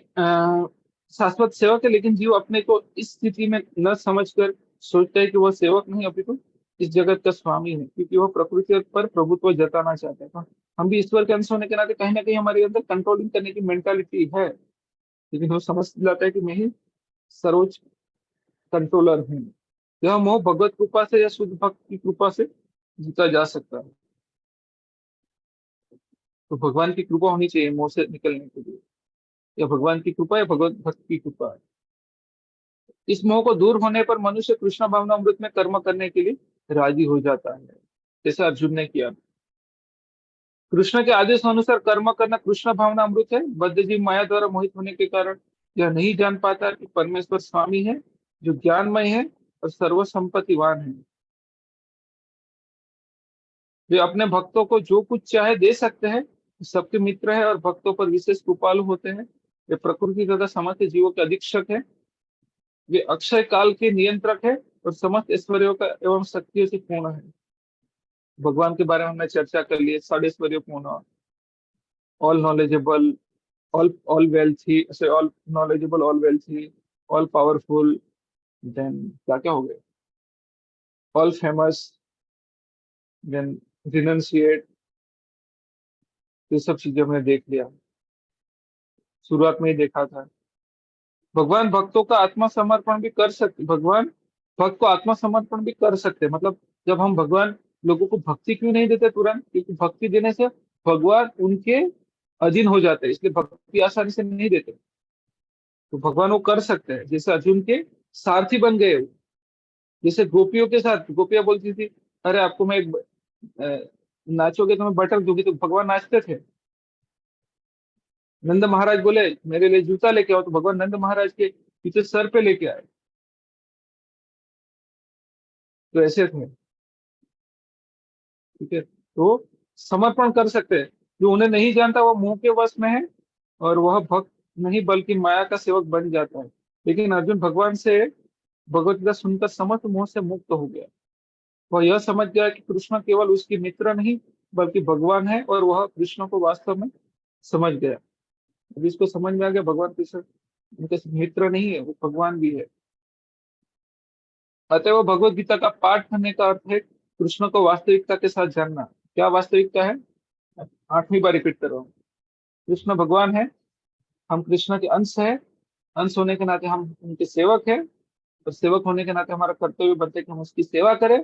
शाश्वत सेवक है, लेकिन जीव अपने को इस स्थिति में न समझकर सोचता है कि वह सेवक नहीं अपितु इस जगत का स्वामी है, क्योंकि वह प्रकृति पर प्रभुत्व जताना चाहता है। तो हम भी ईश्वर के अंश होने के नाते कहीं ना कहीं हमारे अंदर कंट्रोलिंग करने की मेंटालिटी है, लेकिन वो समझ जाता है कि मैं ही सर्वोच्च कंट्रोलर हूँ। यह मोह भगवत कृपा से या शुद्ध भक्त की कृपा से जीता जा सकता है। तो भगवान की कृपा होनी चाहिए मोह से निकलने के लिए, या भगवान की कृपा या भगवत भक्त की कृपा। इस मोह को दूर होने पर मनुष्य कृष्ण भावनामृत में कर्म करने के लिए राजी हो जाता है, जैसे अर्जुन ने किया। कृष्ण के आदेश अनुसार कर्म करना कृष्ण भावनामृत है। बद्ध जीव माया द्वारा मोहित होने के कारण यह नहीं जान पाता कि परमेश्वर स्वामी है, जो ज्ञानमय है और सर्वसंपत्तिवान है। वे अपने भक्तों को जो कुछ चाहे दे सकते हैं, सबके मित्र है और भक्तों पर विशेष कृपालु होते हैं। वे प्रकृति तथा समस्त जीवों के अधीक्षक है। वे अक्षय काल के नियंत्रक है और समस्त ऐश्वर्यों का एवं शक्तियों से पूर्ण है। भगवान के बारे में हमने चर्चा कर ली है, षड पूर्ण, all knowledgeable, all wealthy, all knowledgeable, all wealthy, all powerful, then क्या क्या हो गए, ऑल फेमस, देन रिनंसिएट। ये सब चीजें हमने देख लिया, शुरुआत में ही देखा था। भगवान भक्तों का आत्मसमर्पण भी कर सकते, भगवान भक्त को आत्मसमर्पण भी कर सकते, मतलब जब हम भगवान लोगों को भक्ति क्यों नहीं देते तुरंत, क्योंकि भक्ति देने से भगवान उनके अधीन हो जाते हैं, इसलिए भक्ति आसानी से नहीं देते। तो भगवान वो कर सकते हैं, जैसे अर्जुन के सारथी बन गए वो। जैसे गोपियों के साथ, गोपियां बोलती थी अरे आपको मैं एक नाचोगे तो मैं बटर दूंगी, तो भगवान नाचते थे। नंद महाराज बोले मेरे लिए जूता लेके आओ, तो भगवान नंद महाराज के पीछे सर पे लेके आए। तो ऐसे थे, ठीक है। तो समर्पण कर सकते हैं। जो उन्हें नहीं जानता वो मुंह के वश में है और वह भक्त नहीं बल्कि माया का सेवक बन जाता है। लेकिन अर्जुन भगवान से भगवत गीता सुनकर समस्त मोह से मुक्त हो गया। वह यह समझ गया कि कृष्ण केवल उसकी मित्र नहीं बल्कि भगवान है, और वह कृष्ण को वास्तव में समझ गया। अभी इसको समझ में आ गया, भगवान कृष्ण उनके मित्र नहीं है, वो भगवान भी है। अतः भगवत गीता का पाठ करने का अर्थ है कृष्ण को वास्तविकता के साथ जानना। क्या वास्तविकता है? 8वीं बार रिपीट कर रहा हूँ। कृष्ण भगवान है, हम कृष्ण के अंश है, अंश होने के नाते हम उनके सेवक हैं, और सेवक होने के नाते हमारा कर्तव्य बनता है कि हम उसकी सेवा करें।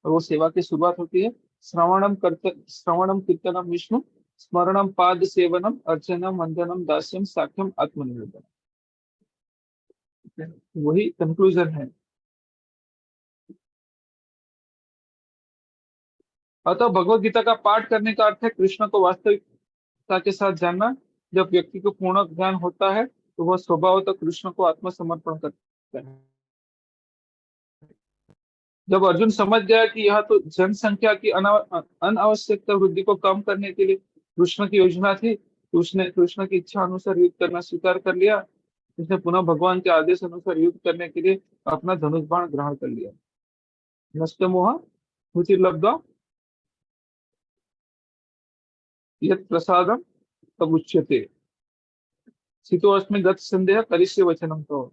और वो सेवा की शुरुआत होती है श्रवणम कीर्तनम विष्णु स्मरणम पाद सेवनम अर्चनम वंदनम दास्यम साख्यम आत्मनिवेदन। वही कंक्लूजन है। अतः भगवत गीता का पाठ करने का अर्थ है कृष्ण को वास्तविकता के साथ जानना। जब व्यक्ति को पूर्ण ज्ञान होता है तो वह स्वभावतः कृष्ण को आत्मसमर्पण करता है। जब अर्जुन समझ गया कि यह तो जनसंख्या की अनावश्यकता वृद्धि को कम करने के लिए कृष्ण की योजना थी, तो उसने कृष्ण की इच्छा अनुसार युद्ध करना स्वीकार कर लिया। उसने पुनः भगवान के आदेश अनुसार युद्ध करने के लिए अपना धनुष बाण ग्रहण कर लिया। नष्ट मोह स्मृतिर्लब्धा यत् प्रसादम तब उच्यते शीतोष्मी गत संदेह करिष्ये वचनम। तो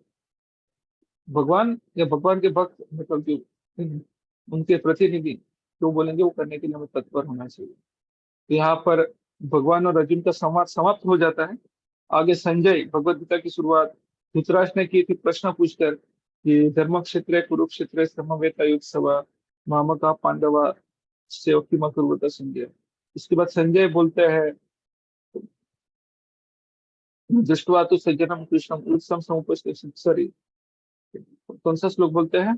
भगवान या भगवान के भक्त मतलब जो उनके प्रतिनिधि जो बोलेंगे वो करने के लिए हमें तत्पर होना चाहिए। तो यहाँ पर भगवान और अर्जुन का संवाद समाप्त हो जाता है। आगे संजय भगवत गीता की शुरुआत धृतराष्ट्र ने की थी प्रश्न पूछकर कि धर्म क्षेत्र कुरुक्षेत्र समवेत युद्ध सभा मामका पांडवा सेवकी मकुर्वत संजय। इसके बाद संजय बोलते हैं दृष्टवा तो सज्जनम कृष्णम उत्सम समुपस्थित, सॉरी कौन सा श्लोक बोलते हैं?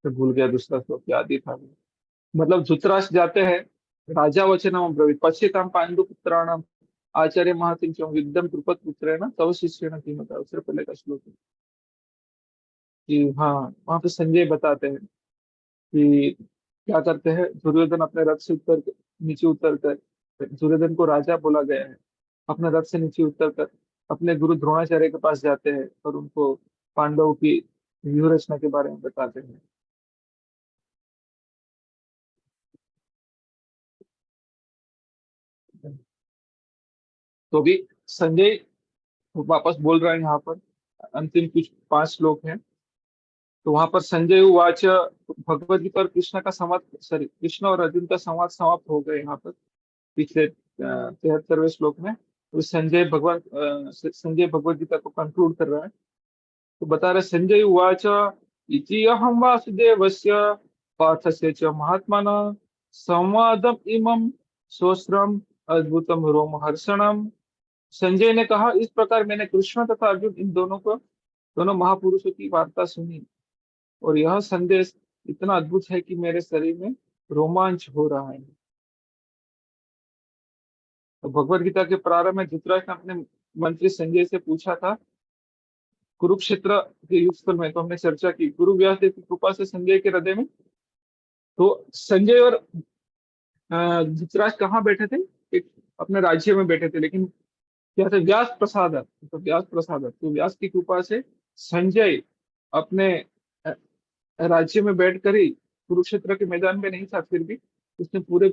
तो भूल गया, दूसरा श्लोक याद ही था। मतलब धृतराष्ट्र जाते हैं, राजा वचनम अब्रवीत पश्यताम पांडु पुत्राणाम आचार्य महातिम युद्धम द्रुपद पुत्र है ना तव शिष्य न कीमत, उससे पहले का श्लोक है कि हाँ, वहां पे संजय बताते हैं कि क्या करते हैं। दुर्योधन अपने रथ से नीचे उतर कर, दुर्योधन को राजा बोला गया है, अपने रथ से नीचे उतर कर अपने गुरु द्रोणाचार्य के पास जाते हैं और उनको पांडवों की व्यूह रचना के बारे में बताते हैं। तो भी संजय वापस बोल रहे हैं यहाँ पर, अंतिम कुछ 5 श्लोक हैं। तो वहां पर संजय उवाच भगवद गीता और कृष्ण का संवाद, सॉरी कृष्ण और अर्जुन का संवाद समाप्त हो गए यहाँ पर पिछले 73वें श्लोक में। तो संजय भगवद गीता को कंक्लूड कर रहा है। तो बता रहे संजय उवाच इति अहम वासुदेवस्य पार्थस्य च महात्मनः संवादम इमं सोस्रम अद्भुतम रोमहर्षणम। संजय ने कहा, इस प्रकार मैंने कृष्ण तथा अर्जुन इन दोनों महापुरुषों की वार्ता सुनी, और यह संदेश इतना अद्भुत है कि मेरे शरीर में रोमांच हो रहा है। तो भगवत गीता के प्रारंभ में धृतराष्ट्र ने अपने मंत्री संजय से पूछा था, कुरुक्षेत्र के युद्ध स्थल में तो हमने चर्चा की, गुरु व्यास देव की कृपा से संजय के हृदय में। तो संजय और धृतराष्ट्र कहाँ बैठे थे? एक अपने राज्य में बैठे थे, लेकिन क्या थे? व्यास प्रसाद, तो व्यास प्रसाद, तो व्यास की कृपा से संजय अपने अ, राज्य में बैठकर ही, कुरुक्षेत्र के मैदान में नहीं था, फिर भी उसने पूरे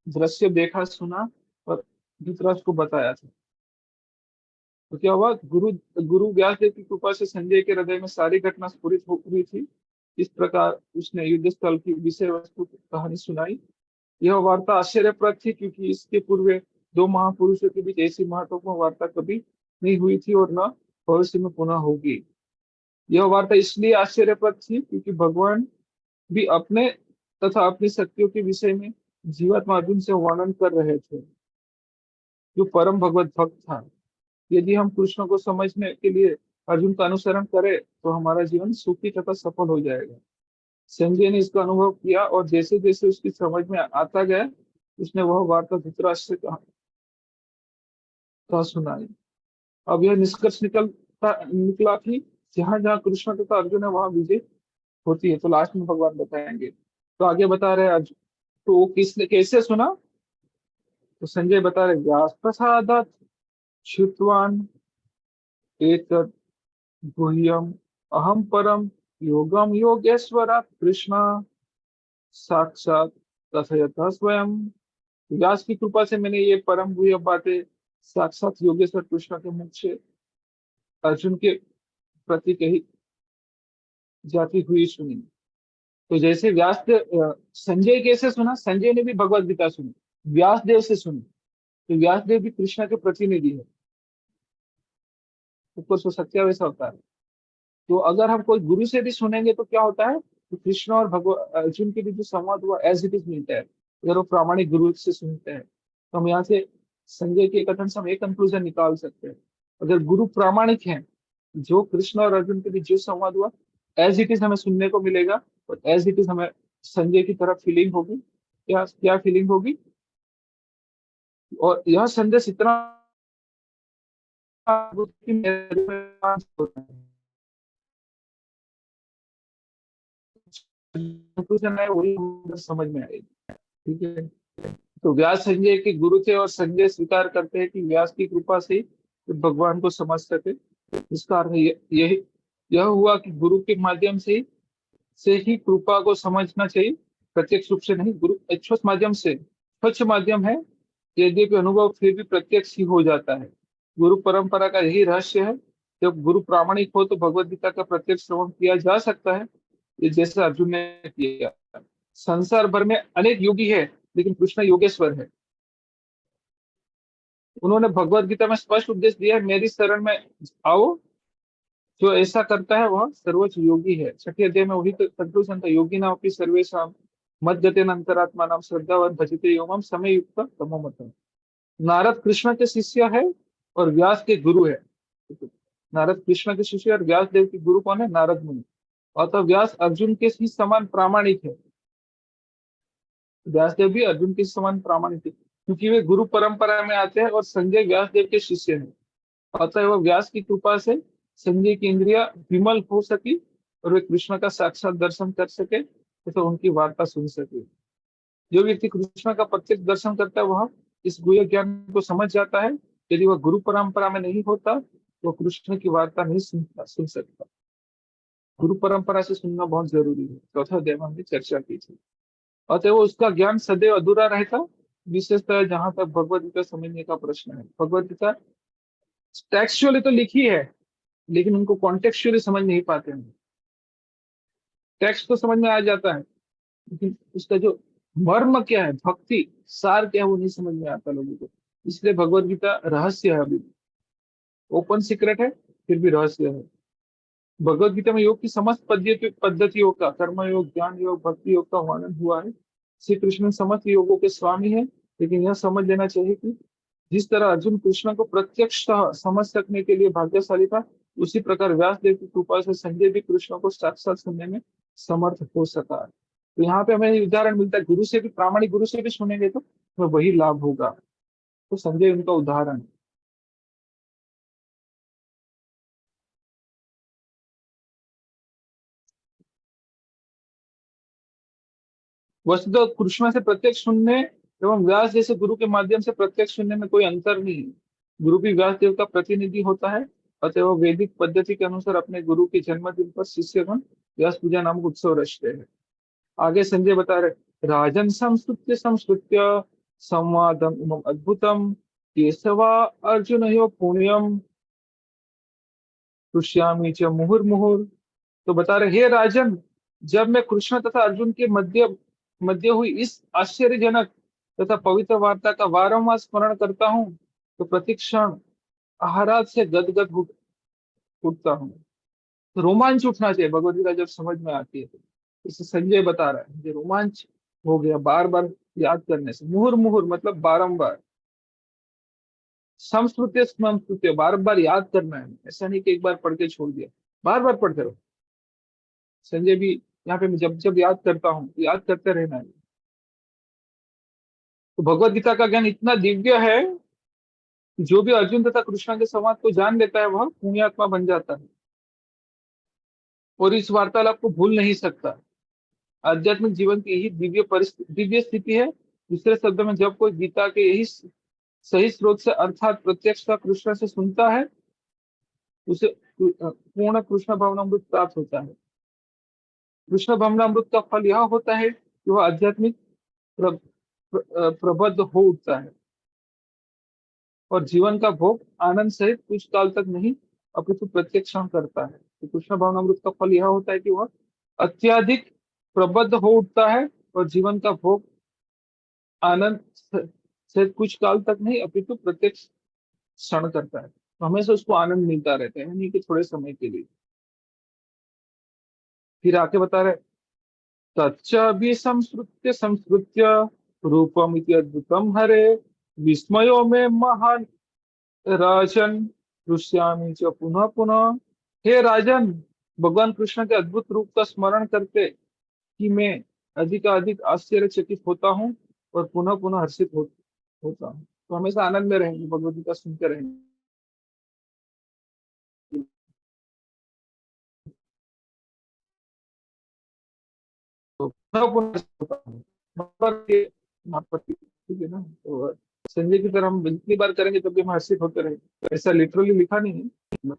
दृश्य देखा सुना और धृतराष्ट्र को बताया था। तो क्या हुआ, गुरु गुरु व्यास देव की कृपा से संजय के हृदय में सारी घटना स्फुरित हुई थी। इस प्रकार उसने युद्ध स्थल की विषय वस्तु की कहानी सुनाई। यह वार्ता आश्चर्यप्रद थी क्योंकि इसके पूर्व दो महापुरुषों के बीच ऐसी महत्वपूर्ण वार्ता कभी नहीं हुई थी और न भविष्य में पुनः होगी। यह वार्ता इसलिए आश्चर्यप्रद थी क्योंकि भगवान भी अपने तथा अपनी शक्तियों के विषय में जीवात्मा अर्जुन से वर्णन कर रहे थे, जो परम भगवत भक्त था। यदि हम कृष्ण को समझने के लिए अर्जुन का अनुसरण करें तो हमारा जीवन सुखी तथा सफल हो जाएगा। संजय ने इसका अनुभव किया और जैसे जैसे उसकी समझ में आता गया उसने वह वार्ता धृतराष्ट्र से कहा सुनाई। अब यह निष्कर्ष निकला कि जहां जहां कृष्ण तथा अर्जुन है वहां विजय होती है। तो लास्ट में भगवान बताएंगे। तो आगे बता रहे हैं अर्जुन, तो वो किसने कैसे सुना? तो संजय बता रहे, व्यास प्रसादात श्रुतवान एतत् गुह्यम अहम परम योगम योगेश्वरात् कृष्ण साक्षात कथयतः स्वयं। व्यास की कृपा से मैंने ये परम गुह्य बातें साक्षात योगेश्वर कृष्ण के मुख से अर्जुन के प्रति कही जाती हुई सुनी। तो जैसे संजय कैसे सुना, संजय ने भी भगवत गीता सुनी, व्यास देव से सुनी। तो व्यास देव भी कृष्ण के प्रतिनिधि है, ऊपर से सत्या वैसा होता है। तो अगर हम कोई गुरु से भी सुनेंगे तो क्या होता है, तो कृष्ण और भगवान अर्जुन के बीच जो संवाद हुआ एज इट इज मिलता है, अगर वो प्रामाणिक गुरु से सुनते हैं। तो हम यहाँ से संजय के कथन से हम एक कंक्लूजन निकाल सकते हैं, अगर गुरु प्रामाणिक हैं, जो कृष्ण और अर्जुन के बीच जो संवाद हुआ एज इट इज हमें सुनने को मिलेगा, और एज इट इज हमें संजय की तरफ फीलिंग होगी। क्या क्या फीलिंग होगी, और यह संदेश इतना कंक्लूजन है वही समझ में आएगी। ठीक है, तो व्यास संजय के गुरु थे और संजय स्वीकार करते हैं कि व्यास की कृपा से ही भगवान को समझ सके। इसका अर्थ यह हुआ कि गुरु के माध्यम से ही कृपा को समझना चाहिए, प्रत्यक्ष रूप से नहीं। गुरु स्वच्छ माध्यम से, स्वच्छ माध्यम है, यद्यपि अनुभव फिर भी प्रत्यक्ष ही हो जाता है। गुरु परंपरा का यही रहस्य है, जब गुरु प्रामाणिक हो तो भगवत गीता का प्रत्यक्ष श्रवण किया जा सकता है, ये जैसे अर्जुन ने किया। संसार भर में अनेक योगी है, लेकिन कृष्ण योगेश्वर है। उन्होंने भगवत गीता में स्पष्ट उपदेश दिया है, मेरी शरण में आओ, जो ऐसा करता है वह सर्वोच्च योगी है। छठे अध्याय में वही कंक्लूजन था, योगी नाम अपनी सर्वेशम मद गतेन अंतरात्मा नाम श्रद्धावत भजते योमम समय युक्त तमो मतम। नारद कृष्ण के शिष्य है और व्यास के गुरु है। नारद कृष्ण के शिष्य और व्यास देव के गुरु कौन है, नारद मुनि। अतः व्यास अर्जुन के ही समान प्रामाणिक है, व्यासदेव भी अर्जुन के समान प्रामाणिक है, क्योंकि वे गुरु परंपरा में आते हैं और संजय व्यासदेव के शिष्य हैं। अतः वह व्यास की कृपा से संजय की इंद्रिया विमल हो सकी और वे कृष्ण का साक्षात दर्शन कर सके तथा उनकी वार्ता सुन सके। जो व्यक्ति कृष्ण का प्रत्यक्ष दर्शन करता है वह इस गुह्य ज्ञान को समझ जाता है। यदि वह गुरु परंपरा में नहीं होता तो कृष्ण की वार्ता नहीं सुन सकता। गुरु परंपरा से सुनना बहुत जरूरी है, चौथा अध्याय में हमने चर्चा की थी। अतः वो उसका ज्ञान सदैव अधूरा रहता, विशेषतः जहां तक भगवत गीता समझने का प्रश्न है। भगवत गीता टेक्सचुअली तो लिखी है, लेकिन उनको कॉन्टेक्चुअली समझ नहीं पाते हैं। टेक्स्ट तो समझ में आ जाता है, लेकिन उसका जो मर्म क्या है, भक्ति सार क्या है, वो नहीं समझ में आता लोगों को। इसलिए भगवत गीता रहस्य है, अभी ओपन सीक्रेट है, फिर भी रहस्य है। भगवत गीता में योग की समस्त पद्धतियों का, कर्म योग, ज्ञान योग, भक्ति योग का वर्णन हुआ है। श्री कृष्ण समस्त योगों के स्वामी है, लेकिन यह समझ लेना चाहिए कि जिस तरह अर्जुन कृष्ण को प्रत्यक्षतः समझ सकने के लिए भाग्यशाली था, उसी प्रकार व्यास देव की कृपा से संजय भी कृष्ण को साक्षात सुनने में समर्थ हो सका। तो यहाँ पे हमें उदाहरण मिलता है, गुरु से भी, प्रामाणिक गुरु से भी सुनेंगे तो वही लाभ होगा। तो संजय उनका उदाहरण है। वस्तुतः कृष्ण से प्रत्यक्ष सुनने एवं व्यास जैसे गुरु के माध्यम से प्रत्यक्ष सुनने में कोई अंतर नहीं है। गुरु भी व्यास देव का प्रतिनिधि होता है, अतः वह वैदिक पद्धति के अनुसार अपने गुरु के जन्मदिन पर शिष्यगण व्यास पूजा नामक उत्सव रचते हैं। आगे संजय बता रहे, राजन संस्तुत्य संस्कृत्य संवादम इमम अद्भुतम केशवा अर्जुन यो पुण्यम तुष्यामि च मुहुर्मुहुर। तो बता रहे, हे राजन, जब मैं कृष्ण तथा अर्जुन के मध्य मध्य हुई इस आश्चर्यजनक तथा पवित्र वार्ता का वारंवार स्मरण करता हूँ, तो प्रतिक्षण आहारात से गदगद उठता हूँ। तो रोमांच उठना चाहिए भगवत गीता जब समझ में आती है तो। इसे संजय बता रहा है, मुझे रोमांच हो गया बार बार याद करने से। मुहुर मुहुर मतलब बारंबार, संस्कृत्य संस्कृत्य बार बार याद करना है, ऐसा नहीं कि एक बार पढ़ के छोड़ दिया, बार बार पढ़ते रहो। संजय भी यहाँ पे, जब जब याद करता हूँ तो याद करते रहना है। तो भगवत गीता का ज्ञान इतना दिव्य है, जो भी अर्जुन तथा कृष्ण के संवाद को जान लेता है वह पुण्यात्मा बन जाता है और इस वार्तालाप को भूल नहीं सकता। आध्यात्मिक जीवन की यही दिव्य परिस्थिति, दिव्य स्थिति है। दूसरे शब्द में, जब कोई गीता के यही सही स्रोत से अर्थात प्रत्यक्ष कृष्ण से सुनता है, उसे पूर्ण कृष्ण भवनामृत प्राप्त होता है। कृष्ण भवनामृत का फल यह होता है कि वह आध्यात्मिक प्रबद्ध हो उठता है और जीवन का भोग आनंद सहित कुछ काल तक नहीं अपितु प्रत्येक क्षण करता है। तो कृष्ण भावनामृत का फल यह होता है कि वह अत्यधिक प्रबद्ध हो उठता है और जीवन का भोग आनंद सहित कुछ काल तक नहीं अपितु प्रत्येक क्षण करता है। तो हमेशा उसको आनंद मिलता रहता है, यानी कि थोड़े समय के लिए। फिर आके बता रहे, तच्च संस्कृत्य संस्कृत्य रूपम इति अद्भुतम हरे विस्मयो में महान राजन दृश्यामि च पुनः पुनः। हे राजन, भगवान कृष्ण के अद्भुत रूप का स्मरण करके कि मैं अधिकाधिक आश्चर्यचकित होता हूँ और पुनः पुनः हर्षित होता हूँ। तो हमेशा आनंद में रहेंगे, भगवद गीता सुनते रहेंगे। तो पुनः पुनः हर्षित होता हूँ। ठीक है ना। तो संजय की तरह हम जितनी बार करेंगे तब भी हम हर्षित होते रहेंगे। ऐसा लिटरली लिखा नहीं है।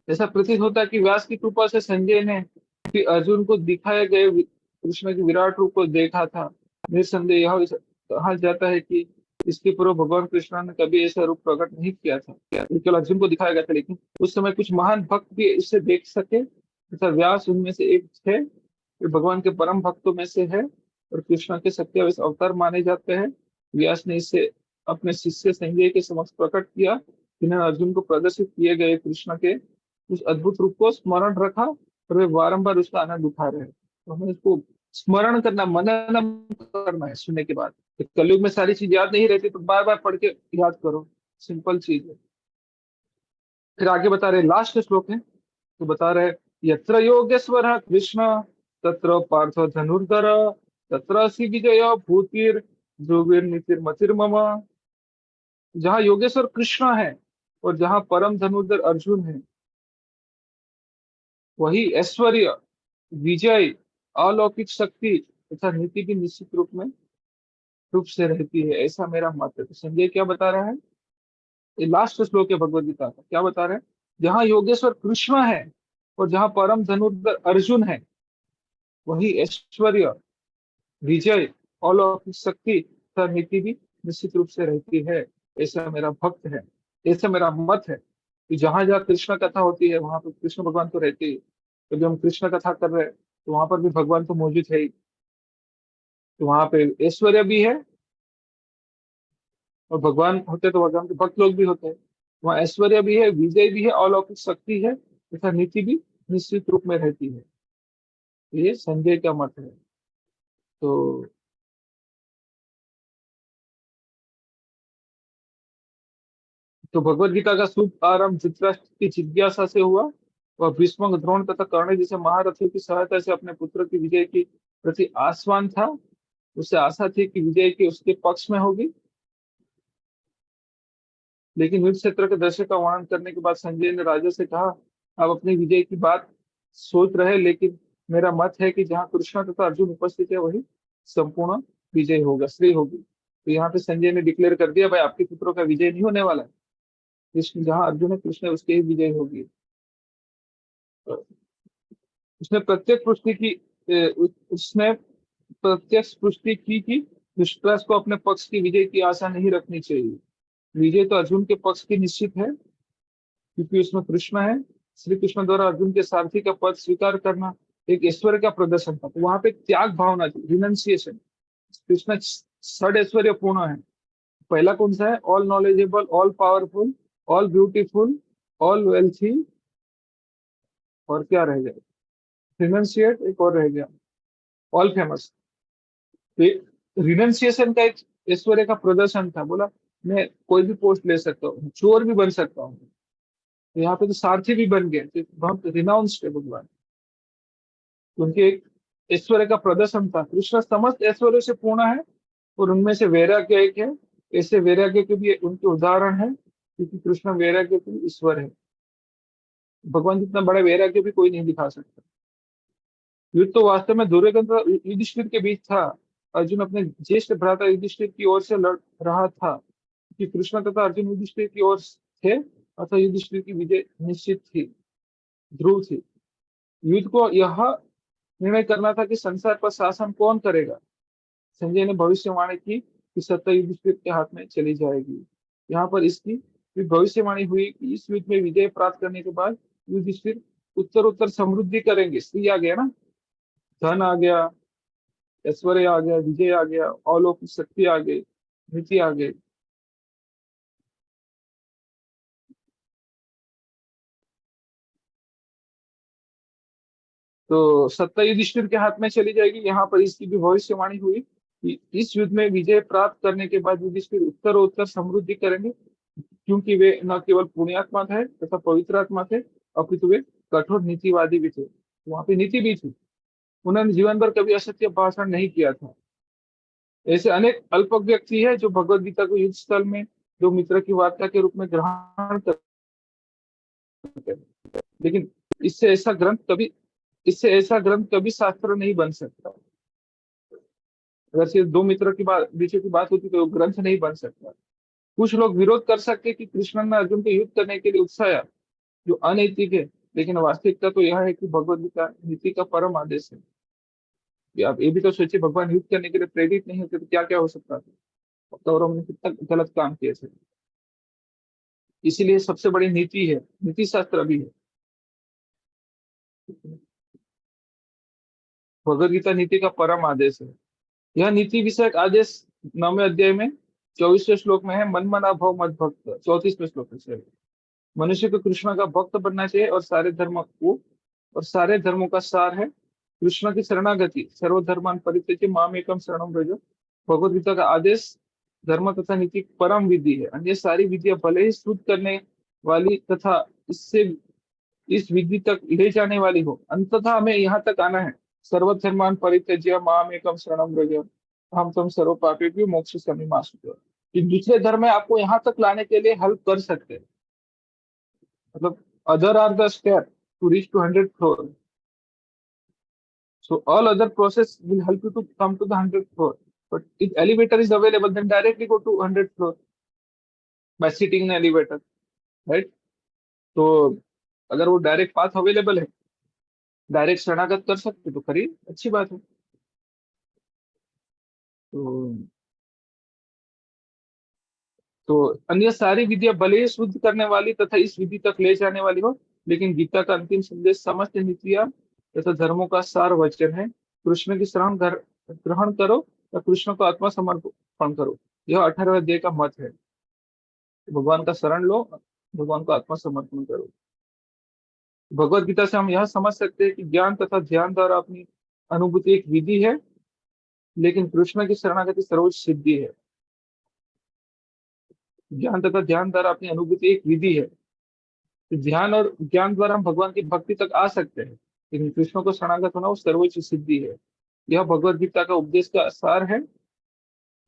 ऐसा प्रतीत होता है कि व्यास की कृपा से संजय ने कि अर्जुन को दिखाए गए कृष्ण के विराट रूप को देखा था। निस्संदेह यह कहा जाता है कि इसके पूर्व भगवान कृष्ण ने कभी ऐसा रूप प्रकट नहीं किया था। ये केवल अर्जुन को दिखाया गया था, लेकिन उस समय कुछ महान भक्त भी इसे देख सके तथा व्यास उनमें से एक थे। ये भगवान के परम भक्तों में से है और कृष्ण के सत्यावेश अवतार माने जाते हैं। व्यास ने इसे अपने शिष्य संजय के समक्ष प्रकट किया, जिन्होंने अर्जुन को प्रदर्शित किए गए कृष्ण के उस अद्भुत रूप को स्मरण रखा और वे बारंबार उसका आनंद उठा रहे हैं। तो हमें इसको स्मरण करना, मनन करना है सुनने के बाद। तो कलयुग में सारी चीज याद नहीं रहती तो बार बार पढ़ के याद करो, सिंपल चीज है। फिर आगे बता रहे, लास्ट श्लोक है तो बता रहे, यत्र योगेश्वर कृष्ण तत्र पार्थ धनुर्धर तत्र असि विजय भूतिर ध्रुवीर नीतिर मतिर्मम। जहाँ योगेश्वर कृष्ण है और जहाँ परम धनुर्धर अर्जुन है, वही ऐश्वर्य, विजय, अलौकिक शक्ति तथा नीति भी निश्चित रूप से रहती है, ऐसा मेरा मत है। तो संजय क्या बता रहा है, ये लास्ट श्लोक है भगवद गीता का, क्या बता रहे हैं, जहाँ योगेश्वर कृष्ण है और जहाँ परम धनुर्धर अर्जुन है, वही ऐश्वर्य, विजय, अलौकिक शक्ति तथा नीति भी निश्चित रूप से रहती है, ऐसा मेरा भक्त है, ऐसा मेरा मत है। कि जहां जहाँ कृष्ण कथा होती है वहां पर कृष्ण भगवान तो रहते ही। तो जब हम कृष्ण कथा कर रहे हैं तो वहां पर भी भगवान तो मौजूद है ही। तो वहां पे ऐश्वर्य भी है और भगवान होते तो भगवान के भक्त लोग भी होते हैं। वहाँ ऐश्वर्य भी है, विजय भी है, अलौकिक शक्ति है तथा नीति भी निश्चित रूप में रहती है। तो ये संजय का मत है। तो भगवत गीता का शुभ आरंभ धृतराष्ट्र की जिज्ञासा से हुआ। वह भीष्म, द्रोण तथा कर्ण जैसे महारथियों की सहायता से अपने पुत्र की विजय की प्रति आसवान था। उसे आशा थी कि विजय की उसके पक्ष में होगी। लेकिन युद्ध क्षेत्र के दृश्य का वर्णन करने के बाद संजय ने राजा से कहा, आप अपनी विजय की बात सोच रहे, लेकिन मेरा मत है कि जहाँ कृष्ण तथा अर्जुन उपस्थित है वही संपूर्ण विजय होगा, श्री होगी। तो यहाँ पे संजय ने डिक्लेयर कर दिया, भाई आपके पुत्रों का विजय नहीं होने वाला है। कृष्ण जहाँ अर्जुन है, कृष्ण उसके ही विजय होगी। तो उसने प्रत्येक पुष्टि की उसने प्रत्यक्ष पुष्टि की कि धृतराष्ट्र को अपने पक्ष की विजय की आशा नहीं रखनी चाहिए। विजय तो अर्जुन के पक्ष की निश्चित है, क्योंकि उसमें कृष्ण है। श्री कृष्ण द्वारा अर्जुन के सारथी का पद स्वीकार करना एक ऐश्वर्य का प्रदर्शन था। तो वहां पे एक त्याग भावना थी, रिनंसिएशन। कृष्ण षड ऐश्वर्य पूर्ण है। पहला कौन सा है, all knowledgeable, all powerful, all beautiful, all wealthy, और क्या रह गया, रिनंसिएट, एक और रह गया, ऑल फेमस। रिनंसिएशन का एक ऐश्वर्य का प्रदर्शन था। बोला मैं कोई भी पोस्ट ले सकता हूँ, चोर भी बन सकता हूँ। तो यहाँ पे तो सारथी भी बन गए, तो बहुत रिनाउंस्ड है भगवान। तो उनके एक ऐश्वर्य का प्रदर्शन था। कृष्ण समस्त ऐश्वर्य से पूर्ण है और उनमें से वैराग्य एक है। ऐसे वैराग्य के भी उनके उदाहरण है, क्योंकि कृष्ण वैराग्य के ईश्वर है। भगवान जितना बड़ा वैराग्य भी कोई नहीं दिखा सकता। युद्ध तो वास्तव में दुर्योधन तथा युधिष्ठिर के बीच था। अर्जुन अपने ज्येष्ठ भ्राता युधिष्ठिर की ओर से लड़ रहा था, कि कृष्ण तथा अर्जुन युधिष्ठिर की ओर थे, अतः युधिष्ठिर की विजय निश्चित थी, ध्रुव थी। युद्ध को यह निर्णय करना था कि संसार पर शासन कौन करेगा। संजय ने भविष्यवाणी की कि सत्ता युधिष्ठिर के हाथ में चली जाएगी। यहाँ पर इसकी भी भविष्यवाणी हुई कि इस युद्ध में विजय प्राप्त करने के बाद युधिष्ठिर उत्तर उत्तर समृद्धि करेंगे। स्त्री आ गया ना, धन आ गया, ऐश्वर्य आ गया, विजय आ गया, अलौकिक शक्ति आ गई, नीति आ गई। तो सत्ता युधिष्ठिर के हाथ में चली जाएगी। यहाँ पर इसकी भी भविष्यवाणी हुई कि इस युद्ध में विजय प्राप्त करने के बाद युधिष्ठिर उत्तर उत्तर समृद्धि करेंगे, क्योंकि वे न केवल पुण्यात्मा थे तथा पवित्र आत्मा थे, अपितु वे कठोर नीतिवादी भी थे। वहां पे नीति भी थी। उन्होंने जीवन भर कभी असत्य भाषण नहीं किया था। ऐसे अनेक अल्प व्यक्ति है जो भगवत गीता को युद्ध स्थल में दो मित्र की वार्ता के रूप में ग्रहण करते हैं। लेकिन इससे ऐसा ग्रंथ कभी इससे ऐसा ग्रंथ कभी शास्त्र नहीं बन सकता। अगर सिर्फ दो मित्रों की बात बीच की बात होती तो वो ग्रंथ नहीं बन सकता। कुछ लोग विरोध कर सकते कि कृष्ण ने अर्जुन को युद्ध करने के लिए उकसाया, जो अनैतिक है। लेकिन वास्तविकता तो यह है कि भगवत गीता नीति का परम आदेश है। कि आप ये भी तो सोचिए, भगवान युद्ध करने के लिए प्रेरित नहीं होते तो क्या क्या हो सकता था। कौरव ने कितना गलत काम किए थे। इसीलिए सबसे बड़ी नीति है, नीति शास्त्र भी है। भगवत गीता नीति का परम आदेश है। यह नीति विषयक आदेश 9वें अध्याय में 24वें श्लोक में है। मन मना भव मत भक्त, 34वें श्लोक में। मनुष्य को कृष्ण का भक्त बनना चाहिए और सारे धर्मों का सार है कृष्ण की शरणागति। सर्वधर्मान परित्यज्य माम एकम शरणम व्रज। भगवत गीता का आदेश धर्म तथा नीति की परम विधि है। अन्य सारी विधियां भले ही शुद्ध करने वाली तथा इससे इस विधि तक ले जाने वाली हो, अंततः हमें यहाँ तक आना है। सर्वधर्मान परित्यज्य माम एकम शरणम व्रज, हम तुम सर्व पापेभ्यो मोक्षयिष्यामि मा शुचः। कि दूसरे धर्म में आपको यहाँ तक लाने के लिए हेल्प कर सकते हैं। मतलब other are the step to reach to 100th floor. So all other process will help you to come to the 100th floor. But if elevator is available, then directly go to 100th floor by sitting in elevator, right? तो अगर वो direct path available है, direct शरणागत कर सकते तो करिए, अच्छी बात है। तो तो अन्य सारी विधियां भले ही शुद्ध करने वाली तथा इस विधि तक ले जाने वाली हो, लेकिन गीता का अंतिम संदेश समस्त नीतियां तथा धर्मों का सार वचन है। कृष्ण की शरण ग्रहण करो या कृष्ण को आत्मसमर्पण करो, यह 18वें अध्याय का मत है। भगवान का शरण लो, भगवान को आत्मसमर्पण करो। भगवत गीता से हम यह समझ सकते हैं कि ज्ञान तथा ध्यान द्वारा अपनी अनुभूति एक विधि है, लेकिन कृष्ण की शरणागति सर्वोच्च सिद्धि है। ज्ञान तथा ध्यान द्वारा अपनी अनुभूति एक विधि है। तो ध्यान और ज्ञान द्वारा हम भगवान की भक्ति तक आ सकते हैं, लेकिन कृष्ण को शरणागत होना वो सर्वोच्च सिद्धि है। यह भगवत गीता का उपदेश का सार है।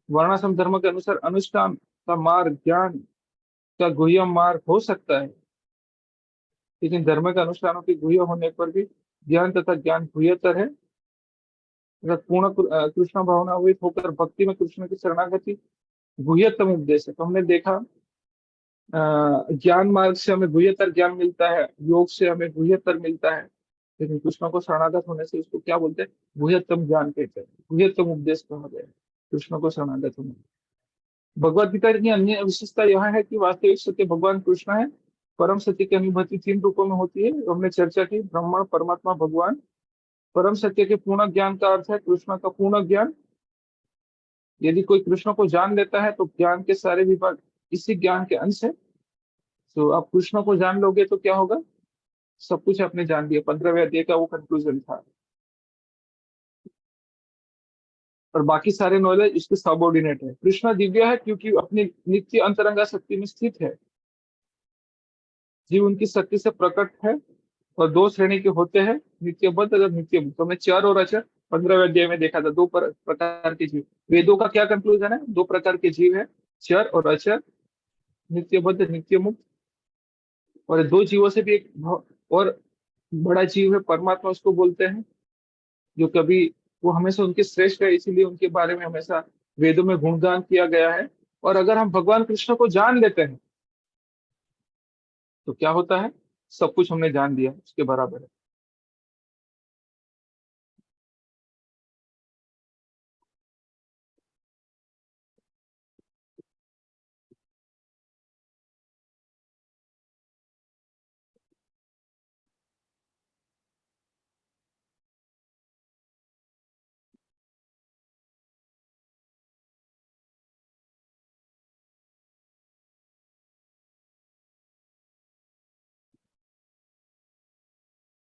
वर्णाश्रम धर्म के अनुसार अनुष्ठान का मार्ग ज्ञान का गुह्यम मार्ग हो सकता है, लेकिन धर्म के अनुष्ठानों के गुह्य होने पर भी ज्ञान तथा ज्ञान गुह्यतर है। अगर पूर्ण कृष्ण भावनान्वित होकर भक्ति में कृष्ण की शरणागति गुह्यतम उपदेश है। तो हमने देखा ज्ञान मार्ग से हमें गुह्यतर ज्ञान मिलता है, योग से हमें गुह्यतर मिलता है, लेकिन कृष्ण को शरणागत होने से इसको क्या बोलते हैं, गुह्यतम ज्ञान कहते हैं, गुह्यतम उपदेश कहा गया है कृष्ण को शरणागत होने। भगवत गीता की अन्य विशेषता यह है कि वास्तविक सत्य भगवान कृष्ण है। परम सत्य की अनुभूति 3 रूपों में होती है, हमने चर्चा की, ब्रह्मण, परमात्मा, भगवान। परम सत्य के पूर्ण ज्ञान का अर्थ है कृष्ण का पूर्ण ज्ञान। यदि कोई कृष्ण को जान लेता है तो ज्ञान के सारे विभाग इसी ज्ञान के अंश है। तो आप कृष्ण को जान लोगे तो क्या होगा, सब कुछ आपने जान लिया। 15वें अध्याय का वो कंक्लूजन था। और बाकी सारे नॉलेज इसके सबऑर्डिनेट है। कृष्ण दिव्य है क्योंकि अपनी नित्य अंतरंगा शक्ति में स्थित है। जीव उनकी शक्ति से प्रकट है। और दो श्रेणी के होते हैं, नित्य बद्ध और नित्य मुक्त। हमने चर और अचर 15वें अध्याय में देखा था। दो प्रकार के जीव। वेदों का क्या कंक्लूजन है, 2 प्रकार के जीव है, चर और अचर, नित्य बद्ध नित्य मुक्त। और 2 जीवों से भी एक और बड़ा जीव है, परमात्मा उसको बोलते हैं, जो कभी वो हमेशा उनके श्रेष्ठ है, इसीलिए उनके बारे में हमेशा वेदों में गुणगान किया गया है। और अगर हम भगवान कृष्ण को जान लेते हैं तो क्या होता है, सब कुछ हमने जान लिया, उसके बराबर है।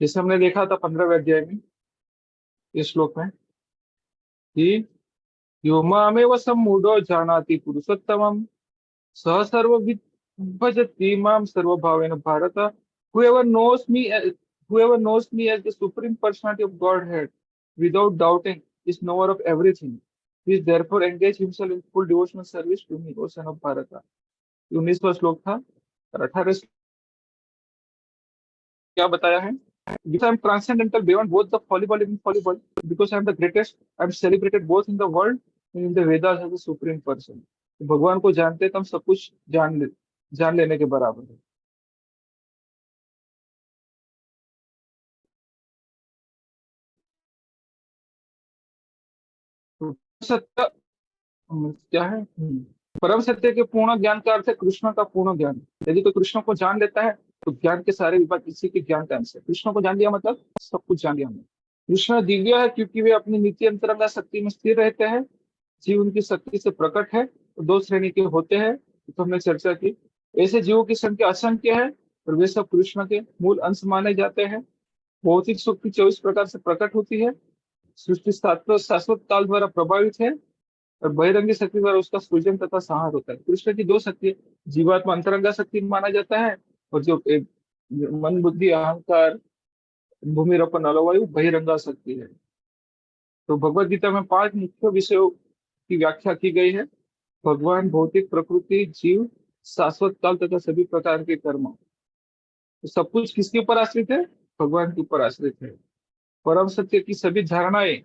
जैसे हमने देखा था 15वें अध्याय में, इस श्लोक में, कि यो मामेव सम्मूढ़ो जानाति पुरुषोत्तमं सह सर्वविद भजति माम सर्वभावेन Bharat. whoever knows me as, whoever knows me as the supreme personality of Godhead without doubting is knower of everything. He is therefore engage himself in full devotional service to me, O son of Bharata। 19वां श्लोक था। और 18 क्या बताया है? Because I am transcendental beyond both the fallible and infallible, because I am the greatest, I am celebrated both in the world and in the Vedas as a supreme person। तो भगवान को जानते हैं तो हम सब कुछ जान लेने के बराबर है। तो सत्य क्या है? परम सत्य के पूर्ण ज्ञान का अर्थ है कृष्ण का पूर्ण ज्ञान। यदि कोई कृष्ण को जान लेता है तो ज्ञान के सारे विभाग इसी के ज्ञान का अंश है। कृष्ण को जान लिया मतलब सब कुछ जान लिया हमने। कृष्ण दिव्य है क्योंकि वे अपनी नित्य अंतरंगा शक्ति में स्थिर रहते हैं। जीव उनकी शक्ति से प्रकट है। तो दो श्रेणी के होते हैं, तो हमने चर्चा की। ऐसे जीवों की संख्या असंख्य है और वे सब कृष्ण के मूल अंश माने जाते हैं। भौतिक शक्ति 24 प्रकार से प्रकट होती है। सृष्टि शाश्वत शाश्वत काल द्वारा प्रभावित है और बहिरंगी शक्ति द्वारा उसका सृजन तथा संहार होता है। कृष्ण की दो शक्ति, जीवात्मा अंतरंगा शक्ति माना जाता है, और जो मन बुद्धि अहंकार भूमि रपन अलवायु बहिरंगा शक्ति है। तो भगवत गीता में 5 मुख्य विषयों की व्याख्या की गई है: भगवान, भौतिक प्रकृति, जीव, शाश्वत काल तथा सभी प्रकार के कर्म। तो सब कुछ किसके ऊपर आश्रित है? भगवान के ऊपर आश्रित है। परम सत्य की सभी धारणाएं,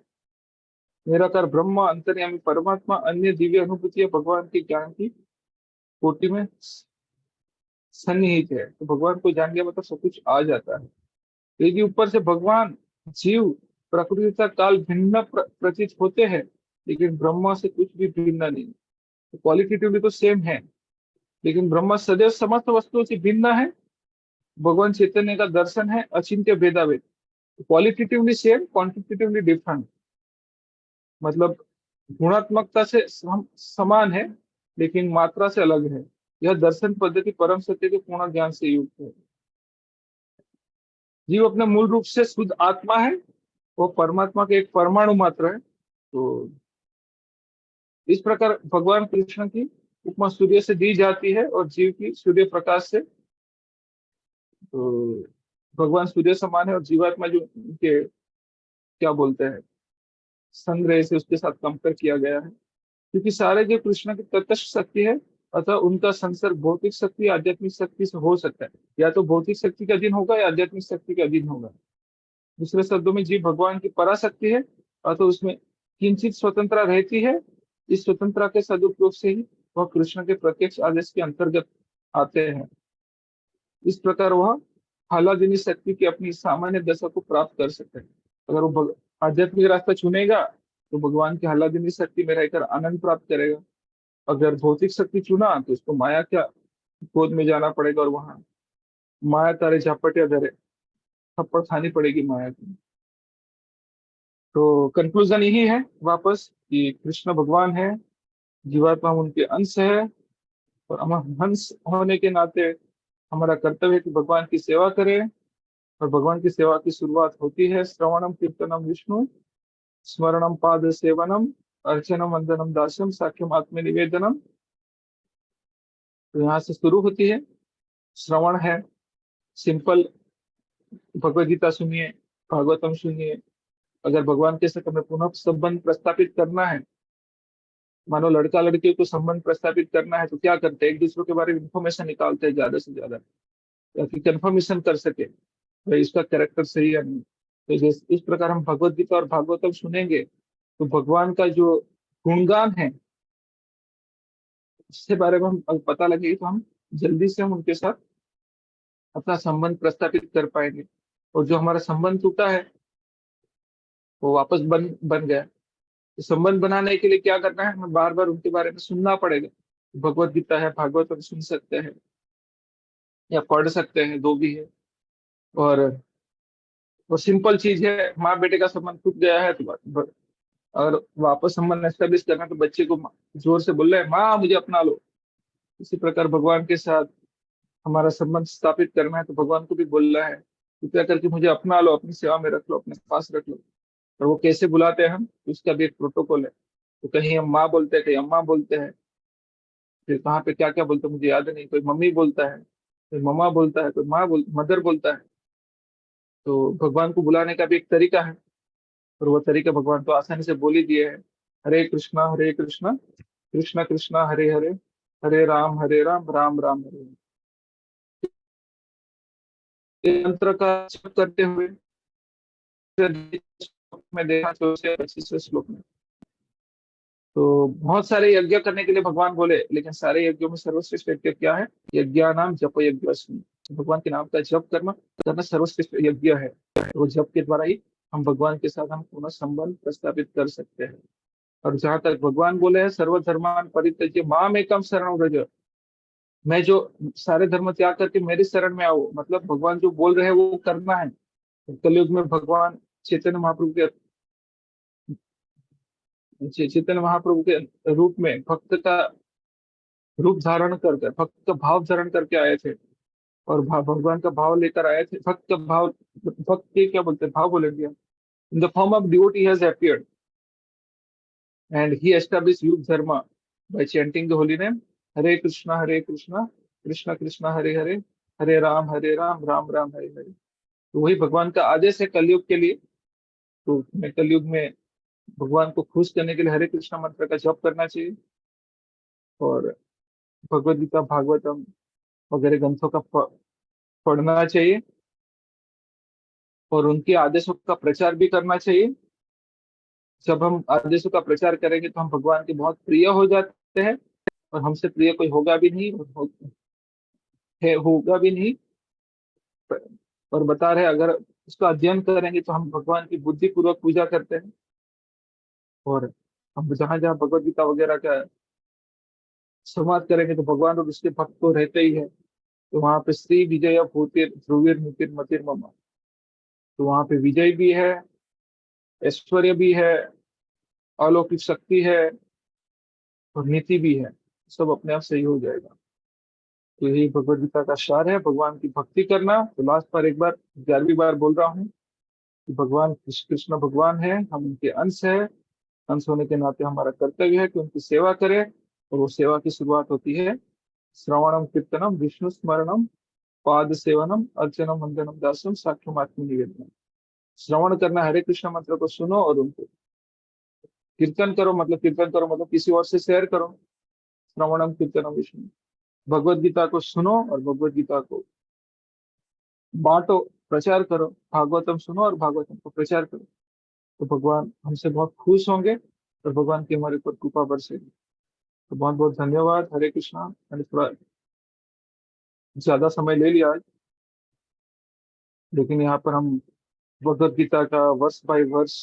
निराकार ब्रह्म, अंतर्यामी परमात्मा, अन्य दिव्य अनुभूतियां भगवान के ज्ञान की कोटि में सन्निहित है। तो भगवान को जान लिया मतलब सब कुछ आ जाता है। यदि ऊपर से भगवान, जीव, प्रकृति तथा काल भिन्न प्रतीत होते हैं, लेकिन ब्रह्मा से कुछ भी भिन्न नहीं। तो क्वालिटेटिवली तो सेम है, लेकिन ब्रह्मा सदैव समस्त वस्तुओं से भिन्न है। भगवान चैतन्य का दर्शन है अचिंत्य भेदाभेद। Qualitatively same, quantitatively different. मतलब गुणात्मकता से हम समान है, लेकिन मात्रा से अलग है। यह दर्शन पद्धति परम सत्य के पूर्ण ज्ञान से युक्त है। जीव अपने मूल रूप से शुद्ध आत्मा है, वो परमात्मा के एक परमाणु मात्र है। तो इस प्रकार भगवान कृष्ण की उपमा सूर्य से दी जाती है और जीव की सूर्य प्रकाश से। तो भगवान सूर्य समान है और जीवात्मा जो उनके क्या बोलते हैं संग्रह से उसके साथ कंपेयर किया गया है, क्योंकि सारे जो कृष्ण की तटस्थ शक्ति है, अतः उनका संसर्ग भौतिक शक्ति आध्यात्मिक शक्ति से हो सकता है। या तो भौतिक शक्ति के अधीन होगा या आध्यात्मिक शक्ति के अधीन होगा। दूसरे शब्दों में जीव भगवान की पराशक्ति है, अतः उसमें किंचित स्वतंत्रता रहती है। इस स्वतंत्रता के सदुपयोग से ही वह कृष्ण के प्रत्यक्ष आदेश के अंतर्गत आते हैं। इस प्रकार वह आह्लादिनी शक्ति की अपनी सामान्य दशा को प्राप्त कर सकते हैं। अगर वो आध्यात्मिक रास्ता चुनेगा तो भगवान की आह्लादिनी शक्ति में रहकर आनंद प्राप्त करेगा। अगर भौतिक शक्ति चुना तो उसको माया क्या गोद में जाना पड़ेगा और वहां माया तारे झपटे धरे थप्पड़ खानी पड़ेगी माया की। तो कंक्लूजन यही है वापस कि कृष्ण भगवान है, जीवात्मा उनके अंश है, और हम हंस होने के नाते हमारा कर्तव्य है कि भगवान की सेवा करें। और भगवान की सेवा की शुरुआत होती है श्रवणम कीर्तनम विष्णु स्मरणम पाद सेवनम अर्चनम वंदनम दास्यम साख्यम आत्म निवेदनम। तो यहाँ से शुरू होती है। श्रवण है सिंपल, भगवद गीता सुनिए, भागवतम सुनिए। अगर भगवान के साथ हमें पुनः संबंध प्रस्थापित करना है, मानो लड़का लड़की को संबंध प्रस्थापित करना है, तो क्या करते हैं? एक दूसरे के बारे में इंफॉर्मेशन निकालते हैं ज्यादा से ज्यादा, ताकि कंफर्मेशन कर सके भाई इसका कैरेक्टर सही है नहीं। तो इस प्रकार हम भगवद गीता और भागवतम सुनेंगे तो भगवान का जो गुणगान है उसके बारे में हम पता लगे, तो हम जल्दी से हम उनके साथ अपना संबंध प्रस्थापित कर पाएंगे। और जो हमारा संबंध टूटा है वो वापस बन गया। तो संबंध बनाने के लिए क्या करना है? हमें बार बार उनके बारे में सुनना पड़ेगा। भगवत गीता है, भागवत हम सुन सकते हैं या पढ़ सकते हैं, दो भी है। और सिंपल चीज है, माँ बेटे का संबंध टूट गया है तो और वापस संबंध एस्टेब्लिश करना, तो बच्चे को जोर से बोल रहे हैं माँ मुझे अपना लो। इसी प्रकार भगवान के साथ हमारा संबंध स्थापित करना है तो भगवान को भी बोल रहा है कृपया करके मुझे अपना लो, अपनी सेवा में रख लो, अपने पास रख लो। और वो कैसे बुलाते हैं हम, उसका भी एक प्रोटोकॉल है। तो कहीं हम माँ बोलते हैं, कहीं अम्मा बोलते हैं, फिर कहाँ पे क्या क्या बोलते हैं मुझे याद नहीं, कोई मम्मी बोलता है, कोई मम्मा बोलता है, कोई मदर बोलता है। तो भगवान को बुलाने का भी एक तरीका है, और वो तरीका भगवान तो आसानी से बोल ही दिए है। हरे कृष्णा कृष्णा कृष्णा हरे हरे, हरे राम राम राम हरे हरे। ये मंत्र का जप करते हुए श्लोक में देखा, 25वें श्लोक में तो बहुत सारे यज्ञ करने के लिए भगवान बोले, लेकिन सारे यज्ञों में सर्वश्रेष्ठ यज्ञ क्या है? यज्ञा नाम जप यज्ञ। भगवान के नाम का जप करना करना सर्वश्रेष्ठ यज्ञ है। तो जप के द्वारा ही हम भगवान के साथ हम पुनः संबंध प्रस्थापित कर सकते हैं। और जहां तक भगवान बोले हैं, सर्वधर्मान परित्यज्य माम एकम शरणं व्रज, मैं जो सारे धर्म त्याग करके मेरी शरण में आओ, मतलब भगवान जो बोल रहे हैं वो करना है। कलयुग में भगवान चैतन्य महाप्रभु के चैतन्य महाप्रभु के रूप में भक्त का रूप धारण कर भक्त का भाव धारण करके आए थे, और भगवान का भाव लेकर आए थे। भक्त का भाव, भक्त के क्या बोलते हैं, भाव बोलेंगे। In the form of devotee has appeared and he established युग धर्म by chanting the holy name हरे कृष्णा कृष्णा कृष्णा हरे हरे, हरे राम राम राम हरे हरे। तो वही भगवान का आदेश है कलयुग के लिए। तो मैं कलयुग में भगवान को खुश करने के लिए हरे कृष्णा मंत्र का जप करना चाहिए, और भगवद गीता भागवतम वगैरह ग्रंथों का पढ़ना चाहिए, और उनके आदेशों का प्रचार भी करना चाहिए। जब हम आदेशों का प्रचार करेंगे तो हम भगवान के बहुत प्रिय हो जाते हैं, और हमसे प्रिय कोई होगा भी नहीं, और होगा भी नहीं। और बता रहे अगर उसका अध्ययन करेंगे तो हम भगवान की बुद्धि पूर्वक पूजा करते हैं। और हम जहाँ जहाँ भगवद गीता वगैरह का संवाद करेंगे तो भगवान और उसके भक्त तो रहते ही है। तो वहां पे श्री विजय भूतिर ध्रुवीर नितिर मतिर मम, तो वहां पे विजय भी है, ऐश्वर्य भी है, अलौकिक शक्ति है, और नीति भी है। सब अपने आप सही हो जाएगा। तो यही भगवद गीता का सार है, भगवान की भक्ति करना। तो लास्ट पर एक बार 11वीं बार बोल रहा हूँ कि भगवान कृष्ण भगवान है, हम उनके अंश है। अंश होने के नाते हमारा कर्तव्य है कि उनकी सेवा करें। और वो सेवा की शुरुआत होती है श्रवणम कीर्तनम विष्णु स्मरणम पाद सेवनम अर्चनम वंदनम दासम साक्ष्यम आत्म निवेदनम। श्रवण करना, हरे कृष्ण मंत्र को सुनो और उनको कीर्तन करो मतलब किसी और से शेयर करो। श्रवणम कीर्तनम विष्णु, भगवत गीता को सुनो और भगवत गीता को बांटो, प्रचार करो। भागवतम सुनो और भागवतम को प्रचार करो, तो भगवान हमसे बहुत खुश होंगे, और भगवान की हमारे ऊपर कृपा बरसेगी। तो बहुत बहुत धन्यवाद। हरे कृष्णा। मैंने थोड़ा ज्यादा समय ले लिया आज, लेकिन यहाँ पर हम भगवत गीता का वर्ष बाय वर्ष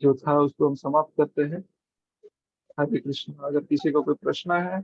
जो था उसको हम समाप्त करते हैं। हरे कृष्णा। अगर किसी को कोई प्रश्न है